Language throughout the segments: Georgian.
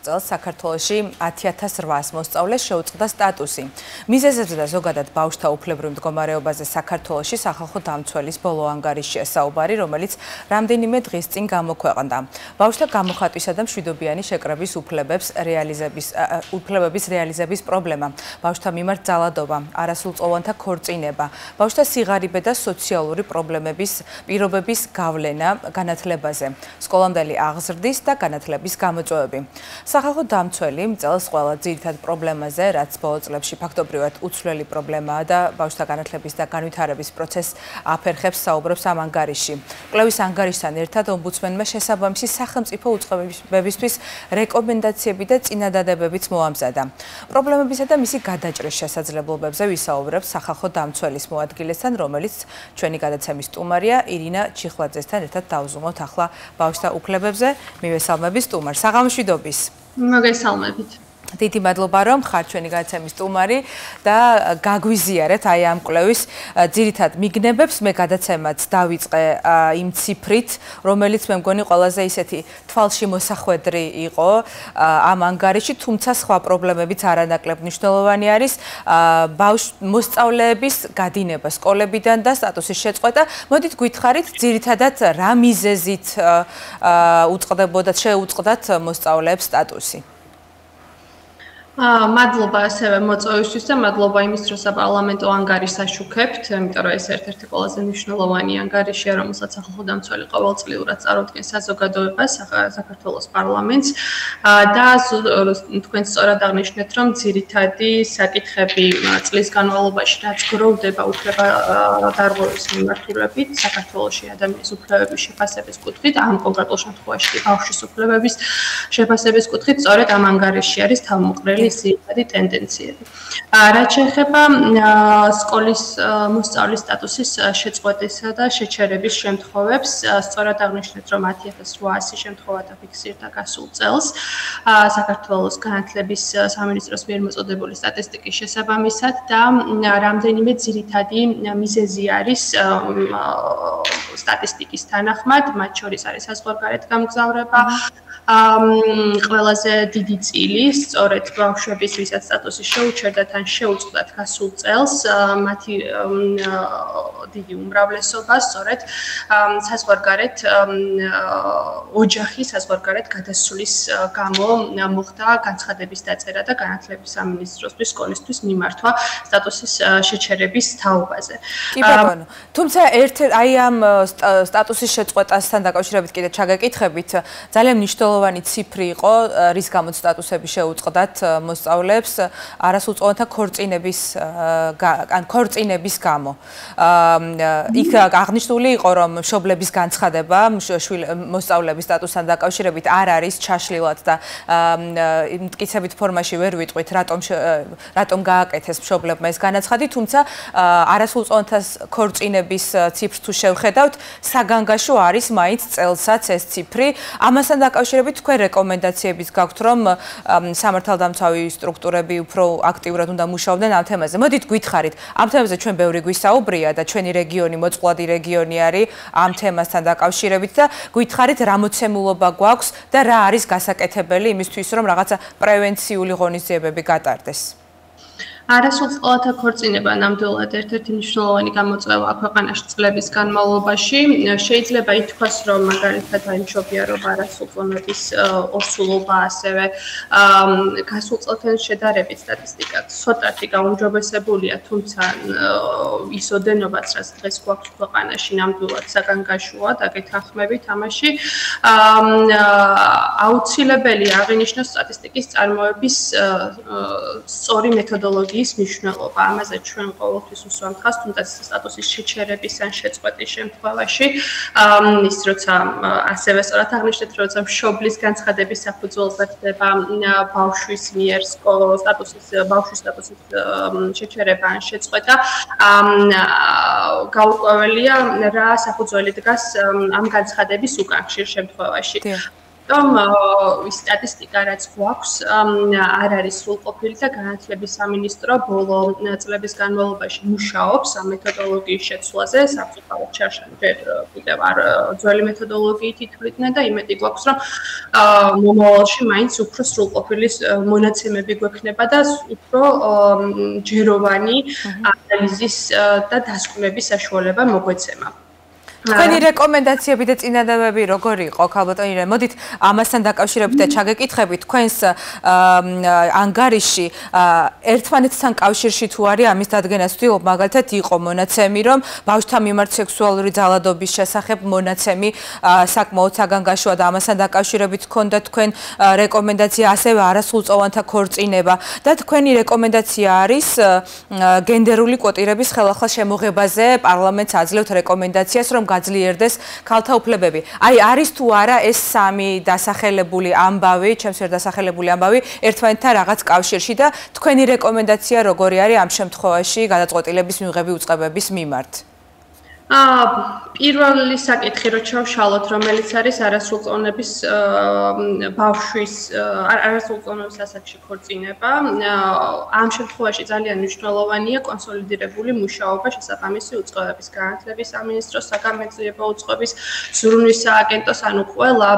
წელს საქართველოში 10,800 მოსწავლეს შეუწყდა სტატუსი. მიზეზებზე და ზოგადად ბავშვთა უფლებრივ მდგომარეობაზე საქართველოში სახალხო დამცველის ბოლო ანგარიშია საუბარი, რომელიც რამდენიმე დღის წინ გამოქვეყნდა. ბავშვთა გამოხატვისა და მშვიდობიანი შეკრების უფლებების რეალიზების პრობლემა, ბავშვთა მიმართ ძალადობა, არასრულწლოვანთა ქორწინება, ბავშვთა სიღარიბე და სოციალური პრობლემების პირობების გავლენა განათლებაზე, სკოლამდელი აღზრდის და განათლების გამოწვევები. სახალხო დამცველი წელს ყველა ძირითად პრობლემაზე, რაც ბოლო წლებში ფაქტობრივად უცვლელი პრობლემაა და ბავშვთა განათლების და განვითარების პროცესს აფერხებს, საუბრობს ამ ანგარიში. კვლევის ანგარიშთან ერთად ომბუდსმენმა შესაბამისი სახელმწიფო უწყებებისთვის რეკომენდაციები და წინადადებებიც მოამზადა. პრობლემებისა და მისი გადაჭრის შესაძლებლობებზე ვისაუბრებს სახალხო დამცველის მოადგილესთან, რომელიც ჩვენი გადაცემის სტუმარია ირინა ჩიხლაძესთან ერთად დავზუმოთ ახლა ბავშვთა უფლებებზე. მივესალმები სტუმარს. მშვიდობის. მოგესალმებით. დიდი მადლობა რომ ხარ ჩვენი გადაცემის სტუმარი და გაგვიზიარეთ აი ამ კვლევის ძირითად მიგნებებს. მე გადაცემაც დავიწყე იმ ციფრით, რომელიც მე მგონი ყველაზე ისეთი თვალში მოსახვედრი იყო ამ ანგარიში, თუმცა სხვა პრობლემებიც არანაკლებ მნიშვნელოვანი არის. მოსწავლეების გადინება სკოლებიდან და სტატუსის შეწყვეტა. მოდით გითხარით ძირითადად რა მიზეზით შეუწყდათ მოსწავლეებს სტატუსი? მადლობა ასევე მოწვევისთვის და მადლობა იმის, რომ საპარლამენტო ანგარიშს აშუქებთ, იმიტომ რომ ეს ერთ-ერთი ყველაზე მნიშვნელოვანი ანგარიშია, რომელსაც სახალხო დამცველი ყოველწლიურად წარუდგენს საზოგადოებას, საქართველოს პარლამენტს და თქვენ სწორად აღნიშნეთ, რომ ძირითადი საკითხები წლის განმავლობაში რაც გროვდება უფლებადარღვევის მიმართულებით, საქართველოში ადამიანის უფლებების შეფასების კუთხით, ამ კონკრეტულ შემთხვევაში ბავშვის უფლებების შეფასების კუთხით, სწორედ ამ ანგარიში არის თავმოყრილი ძირითადი ტენდენციები. რაც შეეხება სკოლის მოსწავლის სტატუსის შეწყვეტისა და შეჩერების შემთხვევებს, სწორად აღნიშნეთ, რომ 10,800 შემთხვევა დაფიქსირდა გასულ წელს საქართველოს განათლების სამინისტროს მიერ მოწოდებული სტატისტიკის შესაბამისად და რამდენიმე ძირითადი მიზეზი არის სტატისტიკის თანახმად, მათ შორის არის საზღვარგარეთ გამგზავრება, ყველაზე დიდი წილი, სწორედ ბავშვების, ვისაც სტატუსი შეუჩერდათ ან შეუწყდათ გასულ წელს, მათი დიდი უმრავლესობა, სწორედ საზღვარგარეთ ოჯახის საზღვარგარეთ გადასulis გამო მოხდა განცხადების დაწერა და განათლების სამინისტროსთვის სკოლისთვის მიმართვა სტატუსის შეჩერების თაობაზე. კი ბატონო, თუმცა აი ამ სტატუსის შეწყვეტასთან დაკავშირებით კიდე ჩაგეკითხებით, ძალიან მნიშვნელოვანი ციფრი იყო, რის გამოც სტატუსები შეუწყდათ მოსწავლეებს არასრულწლოვანთა ქორწინების გამო. იქ აღნიშნული იყო, რომ მშობლების განცხადება მოსწავლეების სტატუსთან დაკავშირებით არ არის ჩაშლილად და მტკიცებით ფორმაში ვერ ვიტყვით, რატომ გააკეთეს მშობლებმა ეს განაცხადი, თუმცა არასრულწლოვანთა ქორწინების ციფრს თუ შევხედავთ, საგანგაშო არის მაინც წელსაც ეს ციფრი. ამასთან დაკავშირებით თქვენ რეკომენდაციების გაქვთ, რომ სამართალდამცავი სტრუქტურები უფრო აქტიურად უნდა მუშაობდნენ ამ თემაზე. მოდით გითხარით, ამ თემაზე ჩვენ ბევრი გვისაუბრია და ჩვენი რეგიონი მოწყვლადი რეგიონი არის ამ თემასთან დაკავშირებით და გითხარით რა მოცემულობა გვაქვს და რა არის გასაკეთებელი იმისთვის, რომ რაღაცა პრევენციული ღონისძიებები გატარდეს. არასრულწლოვანთა ქორწინება ნამდვილად ერთ-ერთი მნიშვნელოვანი გამოწვევაა ქვეყანაში წლების განმავლობაში. შეიძლება ითქვას, რომ მაგალითად აი მშობიარობა არასრულწლოვანების ორსულობა ასევე გასულ წელთან შედარებით სტატისტიკა ცოტათი გაუმჯობესებულია, თუმცა ის ოდენობაც, რაც დღეს გვაქვს ქვეყანაში, ნამდვილად საგანგაშოა, დაგეთანხმებით ამაში. აუცილებელი აღინიშნოს სტატისტიკის წარმოების სწორი მეთოდოლოგია ის მნიშვნელობა, ამაზე ჩვენ ყოველთვის უსვამთ ხაზს, თუნდაც სტატუსის შეჩერების ან შეწყვეტის შემთხვევაში, ის როცა ასევე სწორად აღნიშნეთ, როცა მშობლის განცხადების საფუძველზე ხდება ბავშვის მიერ ბავშვის სტატუსის შეჩერება ან შეწყვეტა, გაურკვეველია რა საფუძველი დგას ამ განცხადების უკან ხშირ შემთხვევაში. ის სტატისტიკა რაც გვაქვს არ არის სრულყოფილი და განათლების სამინისტრო ბოლო წლების განმავლობაში მუშაობს ამ მეთოდოლოგიის შეცვლაზე, სამწუხაროდ ჩარშან ჯერ კიდევ არ ძველი მეთოდოლოგიით ითვლიდნენ და იმედი გვაქვს, რომ მომავალში მაინც უფრო სრულყოფილი მონაცემები გვექნება და უფრო ჯეროვანი ანალიზის და დასკვნების საშუალება მოგვეცემა. თქვენი რეკომენდაციები და წინადადებები როგორი იყო, ქალბატონი ირენე? მოდით ამასთან დაკავშირებით და ჩაგეკითხებით, თქვენს ანგარიში ერთმანეთთან კავშირში თუ არის ამის დადგენას ვთქვი, მაგალითად იყო მონაცემი, რომ ბავშვთა მიმართ სექსუალური ძალადობის შესახებ მონაცემი საკმაოდ საგანგაშოა და ამასთან დაკავშირებით ჰქონდა თქვენ რეკომენდაცია, ასევე არასრულწლოვანთა ქორწინება და თქვენი რეკომენდაცია არის გენდერული კვოტირების ხელახლა შემოღებაზე პარლამენტს აძლევთ რეკომენდაციას, რომ გაძლიერდეს ქალთა უფლებები. აი არის თუ არა ეს სამი დასახელებული ამბავი, ჩემს ერთ დასახელებული ამბავი ერთმანეთთან რაღაც კავშირში და თქვენი რეკომენდაცია როგორი არის ამ შემთხვევაში გადაწყვეტილების მიღების უწყებების მიმართ? პირველი საკითხი რო ჩავშალოთ, რომელიც არის არასრულწლოვნების ბავშვის არასრულწლოვნების ასაკში ქორწინება, ამ შემთხვევაში ძალიან მნიშვნელოვანია კონსოლიდირებული მუშაობა შესაბამისი უწყებების, განათლების სამინისტროს, საგამეცნიერო უწყების, ზრუნვის სააგენტოს, ანუ ყველა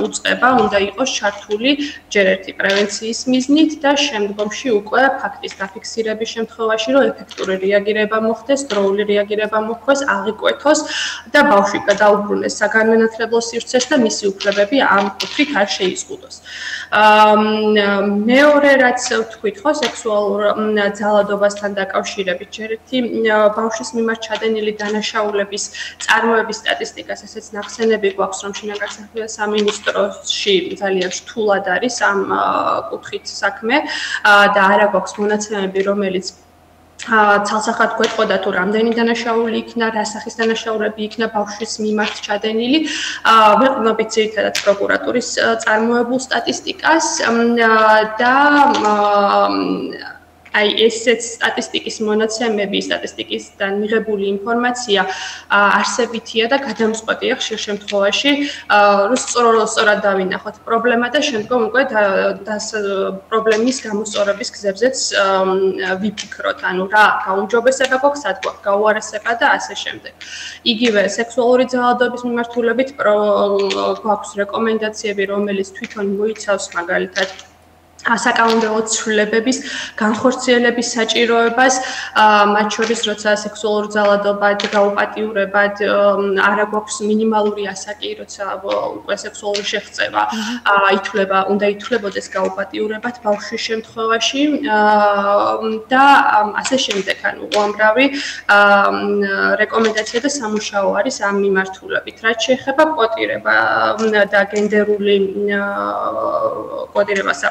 უწყება უნდა იყოს ჩართული ჯერ ერთი პრევენციის მიზნით და შემდგომში უკვე ფაქტის დაფიქსირების შემთხვევაში, რომ ეფექტური რეაგირება მოხდეს, დროული რეაგირება მოხდეს, ყვეთოს და ბავშვი გადაუბრუნდეს საგანმანათლებლო სივრცეს და მისი უფლებები ამ კუთხით არ შეიზღუდოს. მეორე რაც ვთქვით ხო, სექსუალურ ძალადობასთან დაკავშირებით, ჯერ ერთი ბავშვის მიმართ ჩადენილი დანაშაულების წარმოების სტატისტიკას, ესეც ნახსენები გვაქვს, რომ შინაგანსახიობთა სამინისტროში ძალიან რთულად არის ამ კუთხით საქმე და არა გვაქვს მონაცემები, რომელიც ცალსახად გვეტყოდა თუ რამდენი დანაშაული იქნა, რა სახის დანაშაულები იქნა ბავშვის მიმართ ჩადენილი. ვეყრდნობით ძირითადად პროკურატურის წარმოებულ სტატისტიკას და აი ესეც სტატისტიკის მონაცემები, სტატისტიკისგან მიღებული ინფორმაცია არსებითია და გადამწყვეტია ხშირ შემთხვევაში, რომ სწორად დავინახოთ პრობლემა და შემდგომ უკვე პრობლემის გამოსწორების გზებზეც ვიფიქროთ, ანუ რა გაუმჯობესება გვაქვს, სად გვაქვს გაუარესება და ასე შემდეგ. იგივე სექსუალური ძალადობის მიმართულებით გვაქვს რეკომენდაციები, რომელიც თვითონ მოიცავს მაგალითად საკანონმდებლო ცვლილებების განხორციელების საჭიროებას, მათ შორის როცა სექსუალური ძალადობა გაუპატიურებად არა გვაქვს მინიმალური ასაკი, როცა უკვე სექსუალური შეღწევა უნდა ითვლებოდეს გაუპატიურებად ბავშვის შემთხვევაში და ასე შემდეგ, ანუ უამრავი რეკომენდაცია და სამუშაო არის ამ მიმართულებით. რაც შეეხება კვოტირება და გენდერული კვოტირებას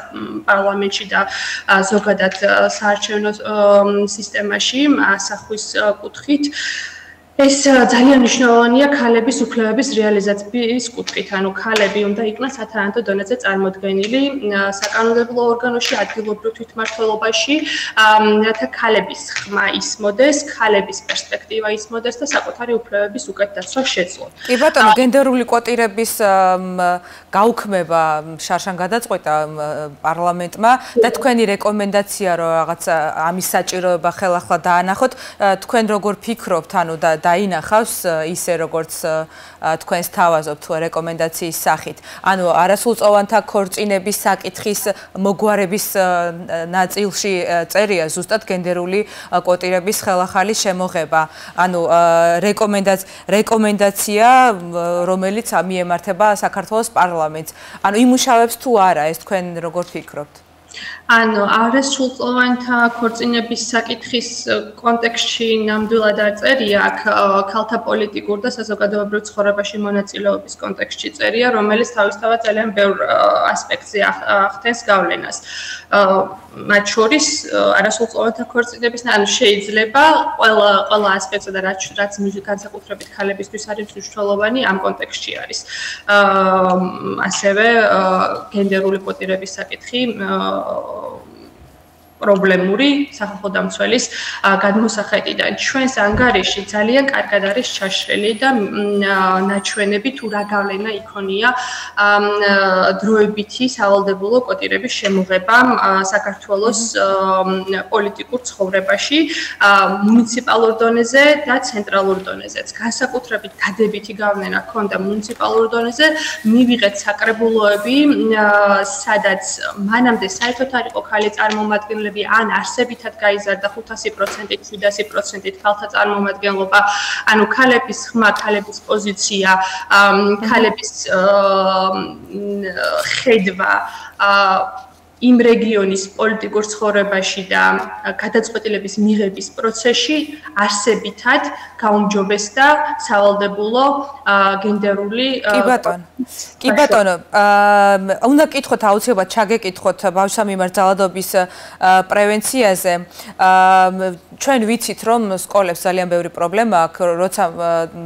პარლამენტში და ზოგადად საარჩევნო სისტემაში ასახვის კუთხით ეს ძალიან მნიშვნელოვანია ქალების უფლებების რეალიზაციის კუთხით, ანუ ქალები უნდა იყვნენ სათანადო დონეზე წარმოდგენილი საკანონმდებლო ორგანოში, ადგილობრივ თვითმმართველობაში, რათა ქალების ხმა ისმოდეს, ქალების პერსპექტივა ისმოდეს და საკუთარი უფლებების უკეთ დაცვა შეძლოს. კი ბატონო, გენდერული კვოტირების გაუქმება შარშან გადაწყვეტა პარლამენტმა და თქვენი რეკომენდაცია რომ რაღაც ამის საჭიროება ხელახლა დაანახოთ, თქვენ როგორ ფიქრობთ, ანუ დაინახავს ისე როგორც თქვენს თავაზობთ რეკომენდაციის სახით. ანუ არასრულწლოვანთა ქორწინების საკითხის მოგვარების ნაწილში წერია ზუსტად გენდერული კვოტირების ხელახალი შემოღება. ანუ რეკომენდაცია, რომელიც მიემართება საქართველოს პარლამენტს. ანუ იმუშავებს თუ არა ეს თქვენ როგორ ფიქრობთ? ანუ არასრულწლოვანთა ქორწინების საკითხის კონტექსტში ნამდვილად არ წერია, აქ ქალთა პოლიტიკურ და საზოგადოებრივ ცხოვრებაში მონაწილეობის კონტექსტში წერია, რომელიც თავისთავად ძალიან ბევრ ასპექტზე ახდენს გავლენას. მათ შორის არასრულწლოვანთა ქორწინების, ანუ შეიძლება ყველა ასპექტზე და რაც განსაკუთრებით ქალებისთვის არის მნიშვნელოვანი ამ კონტექსტში არის. ასევე გენდერული კვოტირების საკითხი პრობლემური სახალხო დამცველის გადმოსახედიდან. ჩვენს ანგარიში ძალიან კარგად არის ჩაშლილი და ნაჩვენები თუ რა გავლენა იქონია დროებითი სავალდებულო კვოტირების შემოღებამ საქართველოს პოლიტიკურ ცხოვრებაში, მუნიციპალურ დონეზე და ცენტრალურ დონეზეც. განსაკუთრებით დადებითი გავლენა ჰქონდა მუნიციპალურ დონეზე, მივიღეთ საკრებულოები, სადაც მანამდე საერთოდ არ იყო ქალი წარმომადგენლები ან არსებითად გაიზარდა 500%-ით, 700%-ით ქალთა წარმომადგენლობა, ანუ ქალების ხმა, ქალების პოზიცია, ქალების ხედვა იმ რეგიონის პოლიტიკურ ცხოვრებაში და გადაწყვეტილების მიღების პროცესში არსებითად გაუმჯობესდა სავალდებულო გენდერული კი ბატონო, უნდა გკითხოთ აუცილებლად ჩაგეკითხოთ ბავშვთა მიმართ ძალადობის პრევენციაზე. ჩვენ ვიცით, რომ სკოლებს ძალიან ბევრი პრობლემა აქვს, როცა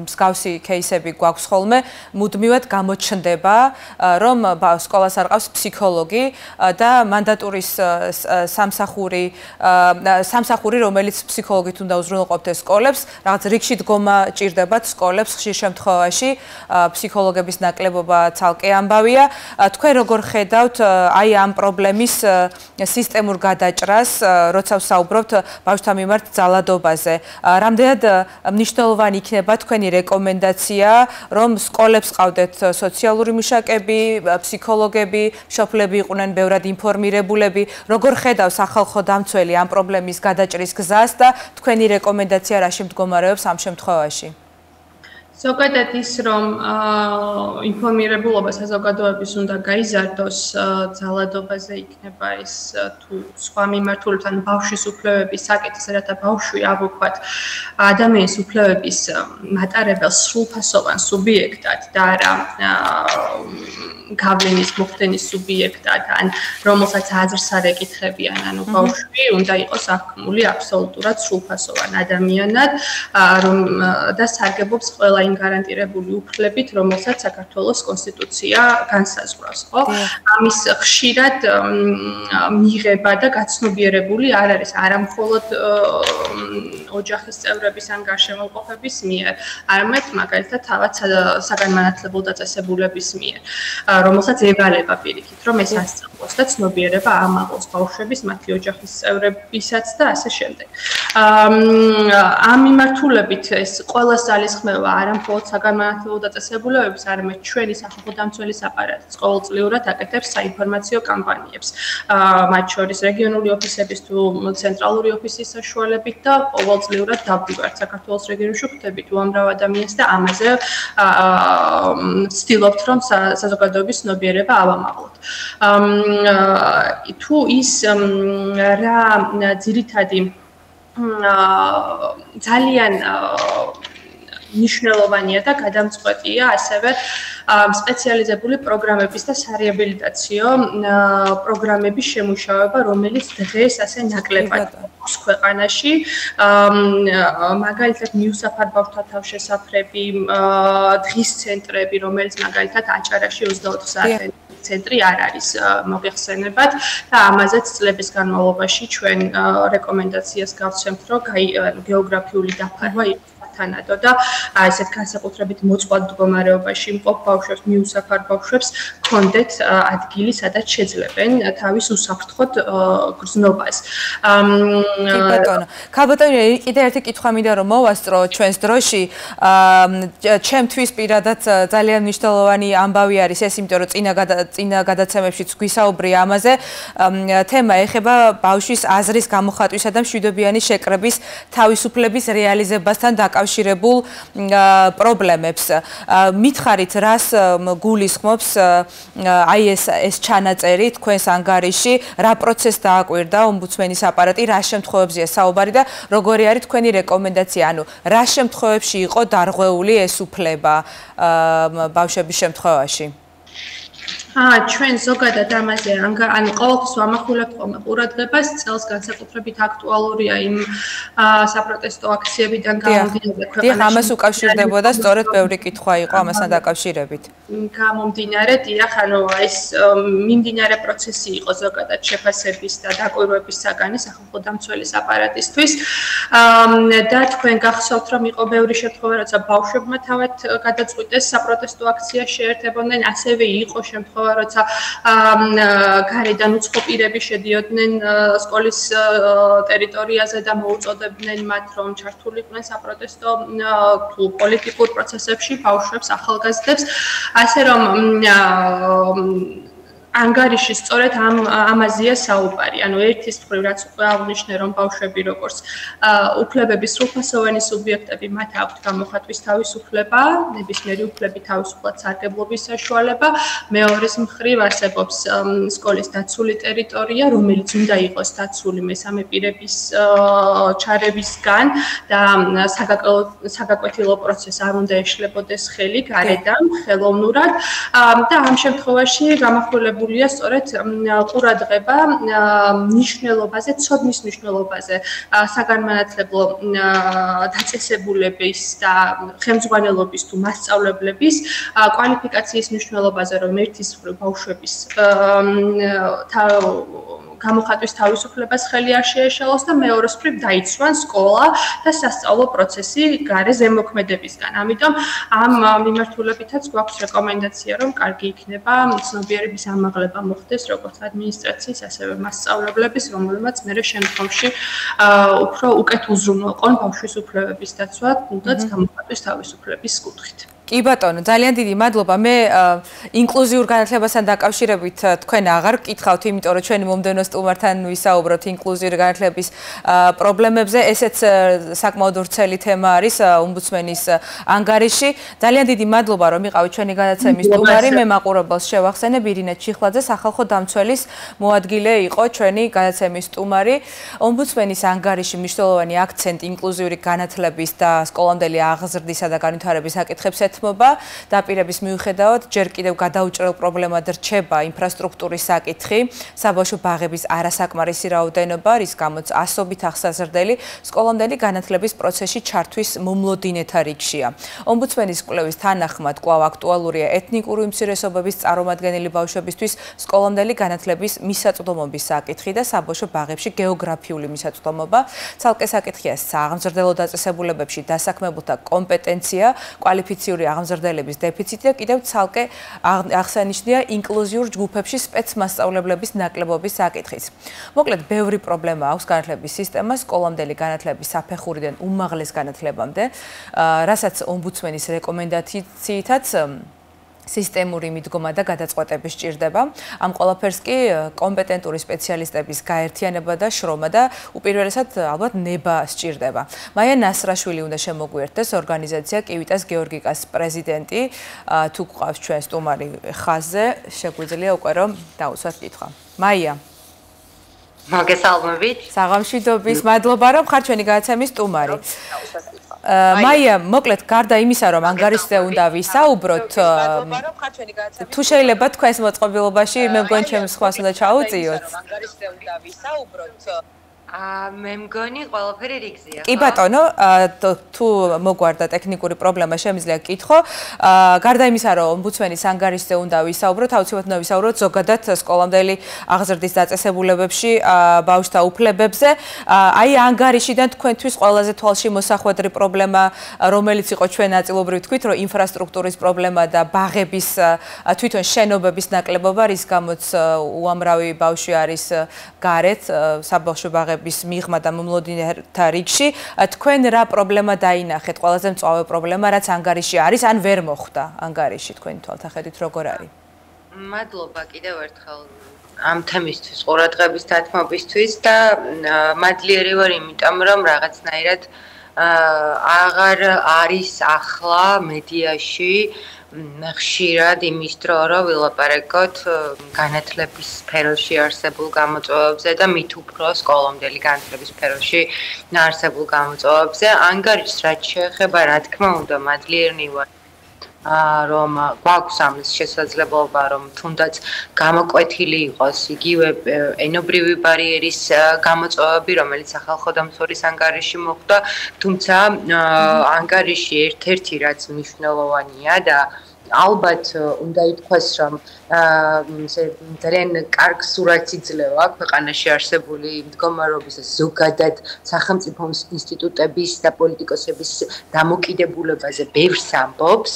მსგავსი кейსები გვაქვს ხოლმე, მუდმივად გამოჩნდება, რომ სკოლას არ ყავს ფსიქოლოგი და მანდატურის სამსახური, რომელიც ფსიქოლოგით უნდა უზრუნველყოფდეს სკოლებს, რაღაც რიგში დგომა ჭირდებათ სკოლებს ხშირ შემთხვევაში, ფსიქოლოგების ნაკლებობა ცალკე ამბავია. თქვენ როგორ ხედავთ აი ამ პრობლემის სისტემურ გადაჭრას, როცა ვსაუბრობთ ბავშვთა მიმართ ძალადობაზე? რამდენად მნიშვნელოვანი იქნება თქვენი რეკომენდაცია, რომ სკოლებს ყავდეთ სოციალური მუშაკები, ფსიქოლოგები, მშობლები იყვნენ ბევრად ინფორმირებულები, როგორ ხედავს სახალხო დამცველი ამ პრობლემის გადაჭრის გზას და თქვენი რეკომენდაცია რა შემდგომარეობს ამ შემთხვევაში? ზოგადად ის, რომ ინფორმირებულობა საზოგადოების უნდა გაიზარდოს ძალადობაზე, იქნება ეს თუ სხვა მიმართულებით, ანუ ბავშვის უფლებების საკითხს, რათა ბავშვი ავუქვათ ადამიანის უფლებების მატარებელ სრულფასოვან სუბიექტად და არა გავლენის მოხდენის სუბიექტად, ან რომელსაც აზრს არ ეკითხებიან, ანუ ბავშვი უნდა იყოს აღქმული აბსოლუტურად სრულფასოვან ადამიანად, და სარგებლობს ყველა იმ გარანტირებული უფლებით, რომელსაც საქართველოს კონსტიტუცია განსაზღვრავს, ხო? ამის ხშირად მიღება და გაცნობიერებული არ არის არა მხოლოდ ოჯახის წევრების ან გარშემოყოფების მიერ, არამედ მაგალითად თავად საგანმანათლებლო დაწესებულების მიერ, რომელსაც ევალება პირიქით, რომ ეს ასწავლოს და ცნობიერება ამაღლოს ბავშვების, მათი ოჯახის წევრებისაც და ასე შემდეგ. ამ მიმართულებით ეს ყველას ძალისხმევა არა მხოლოდ საგანმანათლებლო დაწესებულებების, არამედ ჩვენი სახალხო დამცველის აპარატიც ყოველწლიურად აკეთებს საინფორმაციო კამპანიებს, მათ შორის რეგიონული ოფისების თუ ცენტრალური ოფისის საშუალებით და ყოველწლიურად დავდივართ საქართველოს რეგიონში, ვხვდებით უამრავ ადამიანს და ამაზე ვცდილობთ, რომ საზოგადოების ცნობიერება ავამაღლოთ. თუ ის რა ძირითადი ძალიან მნიშვნელოვანია და გადამწყვეტია ასევე სპეციალიზებული პროგრამების და სარეაბილიტაციო პროგრამების შემუშავება, რომელიც დღეს ასე ნაკლებად აქვს ქვეყანაში. მაგალითად, მიუსაფარ ბავშვთა თავშესაფრები, დღის ცენტრები, რომელიც მაგალითად აჭარაში 24 საათიანი ცენტრი არ არის მოგეხსენებათ და ამაზეც წლების განმავლობაში ჩვენ რეკომენდაციას გავცემთ, რომ გეოგრაფიული დაფარვა იყოს თანადო და ესეთ განსაკუთრებით მოწყვლად მდგომარეობაში მყოფ ბავშვებს, მიუსაფარ ბავშვებს ჰქონდეთ ადგილი, სადაც შეძლებენ თავის უსაფრთხოდ გრძნობას. ქალბატონი, კიდევ ერთი კითხვა მინდა რომ მოვასწრო ჩვენს დროში. ჩემთვის პირადად ძალიან მნიშვნელოვანი ამბავი არის ეს, იმიტომ რომ წინა გადაცემებშიც გვისაუბრე ამაზე. თემა ეხება ბავშვის აზრის გამოხატვისა და მშვიდობიანი შეკრების თავისუფლების რეალიზებასთან დაკავშირებით. დაკავშირებულ პრობლემებს. მითხარით, რას გულისხმობს აი ეს ჩანაწერი თქვენს ანგარიში, რა პროცესს დააკვირდა ომბუდსმენის აპარატი, რა შემთხვევებზეა საუბარი და როგორი არის თქვენი რეკომენდაცია, ანუ რა შემთხვევებში იყო დარღვეული ეს უფლება ბავშვების შემთხვევაში? ჩვენ ზოგადად ამაზე ანუ ყოველთვის ვამახვილებთ ხოლმე ყურადღებას, წელს განსაკუთრებით აქტუალურია იმ საპროტესტო აქციებიდან გამომდინარე ქვეყანაში. დიახ, ამას უკავშირდებოდა, სწორედ ბევრი კითხვა იყო ამასთან დაკავშირებით. გამომდინარე, დიახ, ანუ ეს მიმდინარე პროცესი იყო ზოგადად შეფასების და დაკვირვების საგანი სახალხო დამცველის აპარატისთვის. და თქვენ გახსოვთ, რომ იყო ბევრი შემთხვევა, როცა ბავშვებმა თავად გადაწყვიტეს საპროტესტო აქცია შეერთებოდნენ, ასევე იყო შემთხვევა როცა გარედან უცხო პირები შედიოდნენ სკოლის ტერიტორიაზე და მოუწოდებდნენ მათ, რომ ჩართულიყვნენ საპროტესტო თუ პოლიტიკურ პროცესებში ბავშვებს, ახალგაზრდებს, ასე რომ ანგარიში სწორედ ამაზეა საუბარი. ანუ ერთის მხრივ რაც უკვე აღნიშნე, რომ ბავშვები როგორც უფლებების სრულფასოვანი სუბიექტები, მათ აქვთ გამოხატვის თავისუფლება, ნებისმიერი უფლები თავისუფლად სარგებლობის საშუალება. მეორის მხრივ არსებობს სკოლის დაცული ტერიტორია, რომელიც უნდა იყოს დაცული მესამე პირების ჩარევისგან და საგაკვეთილო პროცესს არ უნდა ეშლებოდეს ხელი გარედან, ხელოვნურად და ამ შემთხვევაში გამახვილებული სწორედ ყურადღება ნიშნულობაზე, ცოდნის ნიშნულობაზე, საგანმანათლებლო დაწესებულების და ხელმძღვანელობის თუ მასწავლებლების კვალიფიკაციის ნიშნულობაზე, რომ ერთის მხრივ ბავშვების გამოხატვის თავისუფლებას ხელი არ შეეშალოს და მეორეს მხრივ დაიცვან სკოლა და სასწავლო პროცესი გარე ზემოქმედებისგან. ამიტომ ამ მიმართულებითაც გვაქვს რეკომენდაცია, რომ კარგი იქნება ცნობიერების ამაღლება მოხდეს როგორც ადმინისტრაციის, ასევე მასწავლებლების, რომელმაც მერე შემდგომში უფრო უკეთ უზრუნველყონ ბავშვის უფლებების დაცვა, თუნდაც გამოხატვის თავისუფლების კუთხით. კი ბატონო, ძალიან დიდი მადლობა. მე ინკლუზიურ განათლებასთან დაკავშირებით თქვენ აღარ გკითხავთ, იმიტომ რომ ჩვენი მომდევნო სტუმართან ვისაუბროთ ინკლუზიური განათლების პრობლემებზე. ესეც საკმაოდ ვრცელი თემა არის ომბუდსმენის ანგარიში. ძალიან დიდი მადლობა, რომ იყავით ჩვენი გადაცემის სტუმარი. მე მაყურებელს შევახსენებ, ირინა ჩიხლაძე, სახალხო დამცველის მოადგილე იყო ჩვენი გადაცემის სტუმარი. ომბუდსმენის ანგარიში მნიშვნელოვანი აქცენტი ინკლუზიური განათლების და სკოლამდელი აღზრდისა და განვითარების საკითხებს დაპირების მიუხედავად ჯერ კიდევ გადაუჭრელ პრობლემად რჩება ინფრასტრუქტურის საკითხი, საბავშვო ბაღების არასაკმარისი რაოდენობა, რის გამოც ასობით ახსაზრდელი სკოლამდელი განათლების პროცესში ჩართვის მომლოდინეთა რიგშია. ომბუდსმენის კვლევის თანახმად კვლავ აქტუალურია ეთნიკური უმცირესობების წარმომადგენელი ბავშვებისთვის სკოლამდელი განათლების მისაწვდომობის საკითხი და საბავშვო ბაღებში გეოგრაფიული მისაწვდომობა. ცალკე საკითხია სააღმზრდელო დაწესებულებებში დასაქმებულთა კომპეტენცია, კვალიფიციური აღმზრდელების დეფიციტი და კიდევ ცალკე აღსანიშნია ინკლუზიურ ჯგუფებში სპეცმასწავლებლების ნაკლებობის საკითხიც. მოკლედ, ბევრი პრობლემა აქვს განათლების სისტემას, სკოლამდელი განათლების საფეხურიდან უმაღლეს განათლებამდე, რასაც ომბუდსმენის რეკომენდაციითაც სისტემური მიდგომა და გადაწყვეტები სჭირდება. ამ ყველაფერს კი კომპეტენტური სპეციალისტების გაერთიანება და შრომა და უპირველესად ალბათ ნება სჭირდება. მაია ნასრაშვილი უნდა შემოგვიერთდეს, ორგანიზაცია კივიტას გეორგიკას პრეზიდენტი. თუ გყავს ჩვენ სტუმარი ხაზზე, შეგვიძლია უკვე რომ დაუსვათ კითხვა. მაია. მოგესალმებით. საღამშვიდობის, მადლობა რომ ხარ ჩვენი გადაცემის სტუმარი. მაია, მოკლედ, გარდა იმისა, რომ ანგარიშზე უნდა ვისაუბროთ, თუ შეიძლება თქვენს მოწყობილობაში, მე მგონი ჩემს ხვას უნდა ჩაუწიოთ. მე მგონი ყველაფერი რიგზეა. კი ბატონო, თუ მოგვარდა ტექნიკური პრობლემა, შემიძლია გკითხო. გარდა იმისა, რომ ომბუდსმენის ანგარიშზე უნდა ვისაუბროთ, აუცილებლად უნდა ვისაუბროთ ზოგადად სკოლამდელი აღზრდის დაწესებულებებში ბავშვთა უფლებებზე. აი ანგარიშიდან თქვენთვის ყველაზე თვალში მოსახვედრი პრობლემა, რომელიც იყო ჩვენ ნაწილობრივ თქვით, რომ ინფრასტრუქტურის პრობლემა და ბაღების თვითონ შენობების ნაკლებობა, რის გამოც უამრავი ბავშვი არის გარეთ საბავშვო ბაღებში მიღმა და მომლოდინეთა რიგში. თქვენ რა პრობლემა დაინახეთ? ყველაზე მწვავე პრობლემა, რაც ანგარიში არის, ან ვერ მოხვდა ანგარიში თქვენი თვალთახედით როგორ არის? მადლობა კიდევ ერთხელ ამ თემისთვის ყურადღების დათმობისთვის და მადლიერი ვარ იმიტომ, რომ რაღაცნაირად აღარ არის ახლა მედიაში ხშირად იმის დრო, რომ ვილაპარაკოთ განათლების სფეროში არსებულ გამოწვევებზე და მით უფრო სკოლამდელი განათლების სფეროში არსებულ გამოწვევებზე. ანგარიშს რაც შეეხება, რა თქმა უნდა, მადლიერნი ვარ რომ გვაქვს ამის შესაძლებლობა, რომ თუნდაც გამოკვეთილი იყოს იგივე ენობრივი ბარიერის გამოწვევები, რომელიც ახალხოდამცველის ანგარიში მოხდა, თუმცა ანგარიში ერთ-ერთი რაც მნიშვნელოვანია და ალბათ უნდა ითქვას, რომ ძალიან კარგ სურათს იძლევა ქვეყანაში არსებული მდგომარეობის ზოგადად სახელმწიფო ინსტიტუტების და პოლიტიკოსების დამოკიდებულებაზე ბევრს ამბობს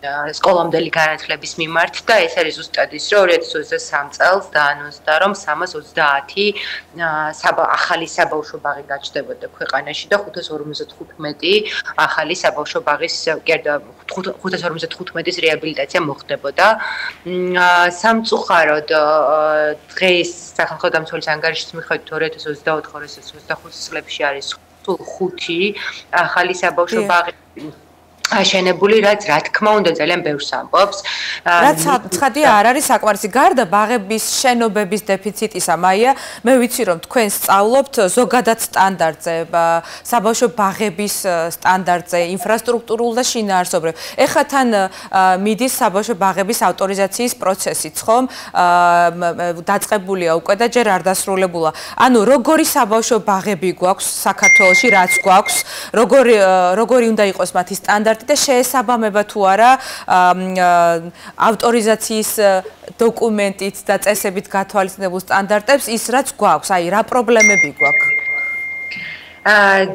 სკოლამდელი განათლების მიმართ და ეს არის ზუსტად ის, რომ 2023 წელს დაანონსდა, რომ 330 ახალი საბავშვო ბაღი გაჩნდებოდა ქვეყანაში და 555 ახალი საბავშვო ბაღის 555-ის რეაბილიტაცია მოხდებოდა. სამწუხაროდ დღეს სახელმწიფო ანგარიშის მიხედვით 2024-2025 წლებში არის 5 ახალი საბავშვო ბაღი აშენებული, რაც რა თქმა უნდა ძალიან ბევრს ამბობს. რაც ცხადია არ არის საკმარისი. გარდა ბაღების შენობების დეფიციტისა, მაია, მე ვიცი რომ თქვენ სწავლობთ ზოგადად სტანდარტზე, საბავშვო ბაღების სტანდარტზე, ინფრასტრუქტურულ და შინაარსობრივ. ეხლა თან მიდის საბავშვო ბაღების ავტორიზაციის პროცესიც, ხომ? დაწყებულია უკვე და ჯერ არ დასრულებულა. ანუ როგორი საბავშვო ბაღები გვაქვს საქართველოში, რაც გვაქვს, როგორი უნდა იყოს მათი სტანდარტი და შეესაბამება თუ არა ავტორიზაციის დოკუმენტით და წესებით გათვალისწინებულ სტანდარტებს ის რაც გვაქვს, აი რა პრობლემები გვაქვს?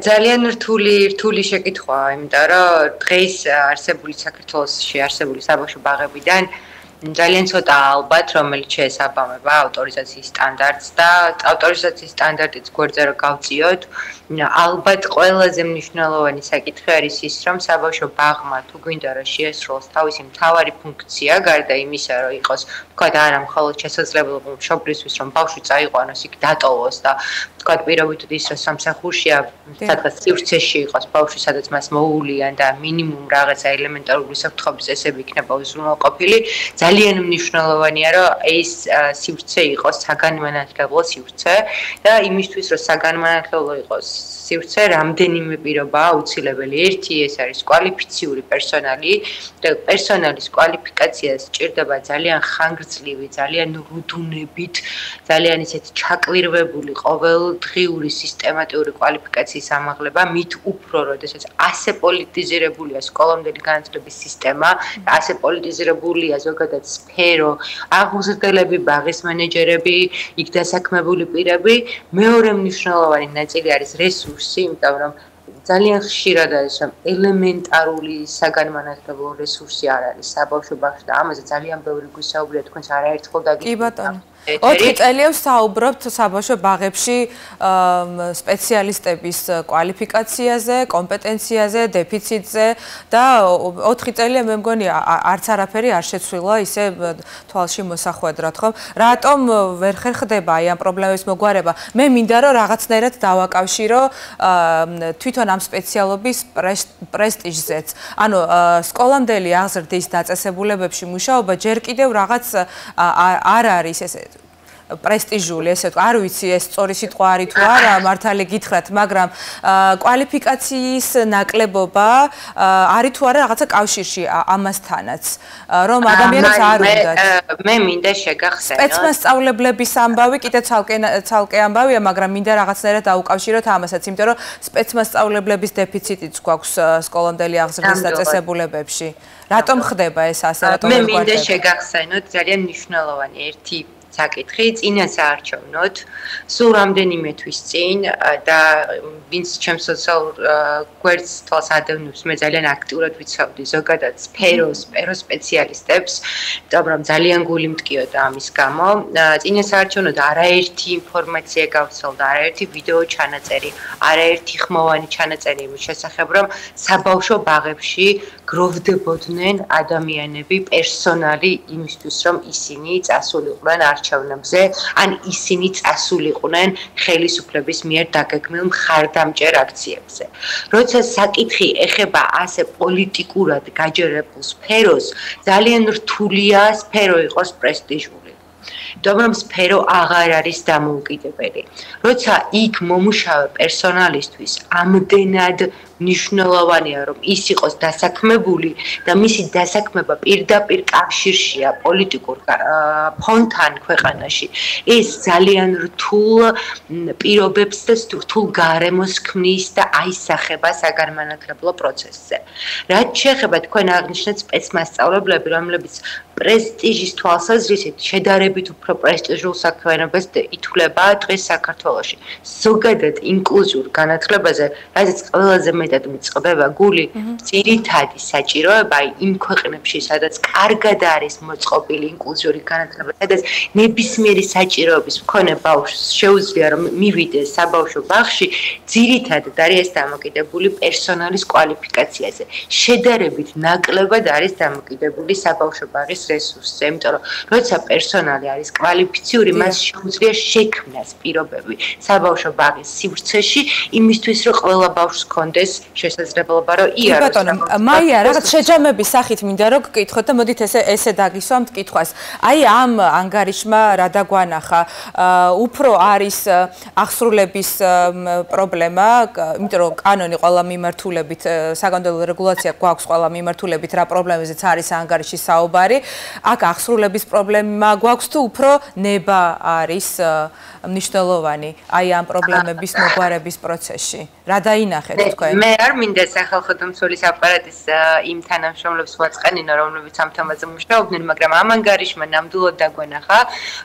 ძალიან რთული შეკითხვაა, იმიტომ რომ დღეს არსებული საქართველოში არსებული საბავშვო ბაღებიდან ძალიან ცოტა ალბათ, რომელიც შეესაბამება ავტორიზაციის სტანდარტს და ავტორიზაციის სტანდარტის გვერდზე რო გავწიოთ, ალბათ ყველაზე მნიშვნელოვანი საკითხი არის ის, რომ საბავშვო ბაღმა თუ გვინდა რომ შეესრულოს თავისი მთავარი ფუნქცია, გარდა იმისა, რომ იყოს თქვათ არა მხოლოდ შესაძლებლობა მშობლისთვის, რომ ბავშვი წაიყვანოს, იქ დატოვოს და თქვათ პირობითად ის, რომ სამსახურშია, სადღაც სივრცეში იყოს ბავშვი, სადაც მას მოუვლიან და მინიმუმ რაღაცა ელემენტარული საფრთხობის წესები იქნება უზრუნველყოფილი. ძალიან მნიშვნელოვანია, რომ ეს სივრცე იყოს საგანმანათლებლო სივრცე და იმისთვის, რომ საგანმანათლებლო იყოს სივრცე, რამდენიმე პირობაა აუცილებელი. ერთი ეს არის კვალიფიციური პერსონალი და პერსონალის კვალიფიკაციას სჭირდება ძალიან ხანგრძლივი, ძალიან რუდუნებით, ძალიან ისეთი ჩაკვირვებული ყოველდღიური სისტემატიური კვალიფიკაციის ამაღლება, მით უფრო, როდესაც ასე პოლიტიზირებულია სკოლამდელი განათლების სისტემა, ასე პოლიტიზირებულია ზოგადად სფერო, აღმზრდელები, ბაღის მენეჯერები, იქ დასაქმებული პირები, მეორე მნიშვნელოვანი ნაწილი არის რესურსი, იმიტომ რომ ძალიან ხშირად არის რომ ელემენტარული საგანმანათლებლო რესურსი არ არის საბავშვო ბაღში და ამაზე ძალიან ბევრი გვისაუბრია, თქვენც არაერთხელ დაგიწყდა. კი ბატონო. 4 წელია ვსაუბრობთ საბავშვო ბაღებში სპეციალისტების კვალიფიკაციაზე, კომპეტენციაზე, დეფიციტზე და 4 წელია მე მგონი არც არაფერი არ შეცვლილა ისე თვალში მოსახვედრად, ხო? რატომ ვერ ხერხდება აი ამ პრობლემების მოგვარება? მე მინდა რომ რაღაცნაირად დავაკავშირო თვითონ ამ სპეციალობის პრესტიჟზეც. ანუ სკოლამდელი აღზრდის დაწესებულებებში მუშაობა ჯერ კიდევ რაღაც არ არის ესე პრესტიჟული, ესე ვთქვა, არ ვიცი ეს სწორი სიტყვა არის თუ არა, მართალი გითხრათ, მაგრამ კვალიფიკაციის ნაკლებობა არის თუ არა რაღაცა კავშირში ამასთანაც, რომ ადამიანებს არ უნდათ. მე მინდა შეგახსენო. სპეცმასწავლებლების ამბავი კიდე ცალკე ამბავია, მაგრამ მინდა რაღაცნაირად დაუკავშიროთ ამასაც, იმიტომ რომ სპეცმასწავლებლების დეფიციტიც გვაქვს სკოლამდელი აღზრდის დაწესებულებებში. რატომ ხდება ეს ასე, რატომ მე მინდა შეგახსენოთ ძალიან მნიშვნელოვანი ერთი საკითხი, წინა საარჩევნოთ, სულ რამდენიმე თვის წინ და ვინც ჩემს სოციალურ გვერდს თვალს ადევნებს, მე ძალიან აქტიურად ვიცავდი ზოგადად სფეროს სპეციალისტებს, მაგრამ ძალიან გული მტკიოდა ამის გამო. წინა საარჩევნოთ არაერთი ინფორმაცია გავცელდა, არაერთი ვიდეო ჩანაწერი, არაერთი ხმოვანი ჩანაწერი იმის შესახებ, რომ საბავშვო ბაღებში გროვდებოდნენ ადამიანები პერსონალი იმისთვის, რომ ისინი წასულიყვნენ არჩევნებზე, ან ისინი წასულიყვნენ ხელისუფლების მიერ დაგეგმილ მხარდამჭერ აქციებზე. როცა საკითხი ეხება ასე პოლიტიკურად გაჯერებულ სფეროს, ძალიან რთულია სფერო იყოს პრესტიჟული. Domnul sfero აღარ არის დამოუკიდებელი. Როცა იქ მომუშავე პერსონალისთვის ამდენად მნიშვნელოვანია, რომ ის იყოს დასაქმებული და მისი დასაქმება პირდაპირ კავშირშია პოლიტიკურ ფონთან ქვეყანაში, ეს ძალიან რთულ პირობებს და რთულ გარემოს ქმნის და აისახება საგანმანათლებლო პროცესზე. რაც შეეხება თქვენ აღნიშნეთ სპეცმასწავლებლები, რომლებიც პრესტიჟის თვალსაზრისით შედარებით უფრო პრესტიჟულ საქმიანობას ითვლება დღეს საქართველოში. ზოგადად ინკლუზიურ განათლებაზე, რაც ყველაზე მეტად მიწყდება გული, ძირითადი საჭიროება იმ ქვეყნებში, სადაც კარგად არის მოწყობილი ინკლუზიური განათლება, სადაც ნებისმიერი საჭიროების მქონე ბავშვს შეუძლია რომ მივიდეს საბავშვო ბაღში, ძირითადად არის დამოკიდებული პერსონალის კვალიფიკაციაზე. შედარებით ნაკლებად არის დამოკიდებული საბავშვო ბაღის რესურსზე, იმიტომ რომ როცა პერსონალი არის კვალიფიციური, მას შეუძლია შექმნას პირობები საბავშვო ბაღის სივრცეში, იმისთვის რომ ყველა ბავშვს ჰქონდეს შესაძლებლობა რომ იაროს. ბატონო, მაია, რაღაც შეჯამების სახით მინდა რომ გკითხოთ და მოდით ესე დაგისვამთ კითხვას. აი ამ ანგარიშმა რა დაგვანახა? უფრო არის აღსრულების პრობლემა, იმიტომ რომ კანონი ყველა მიმართულებით, საკანონმდებლო რეგულაცია გვაქვს ყველა მიმართულებით რა პრობლემებზეც არის ანგარიში საუბარი. აქ აღსრულების პრობლემა გვაქვს თუ უფრო ნება არის მნიშვნელოვანი აი ამ პრობლემების მოგვარების პროცესში. რა დაინახეთ თქვენ? მე არ მინდა სახალხო მსვლის აპარატის იმ თანამშრომლებს ვაწყენინო, რომლებიც ამ თემაზე მუშაობდნენ, მაგრამ ამ ანგარიშმა ნამდვილად დაგვენახა,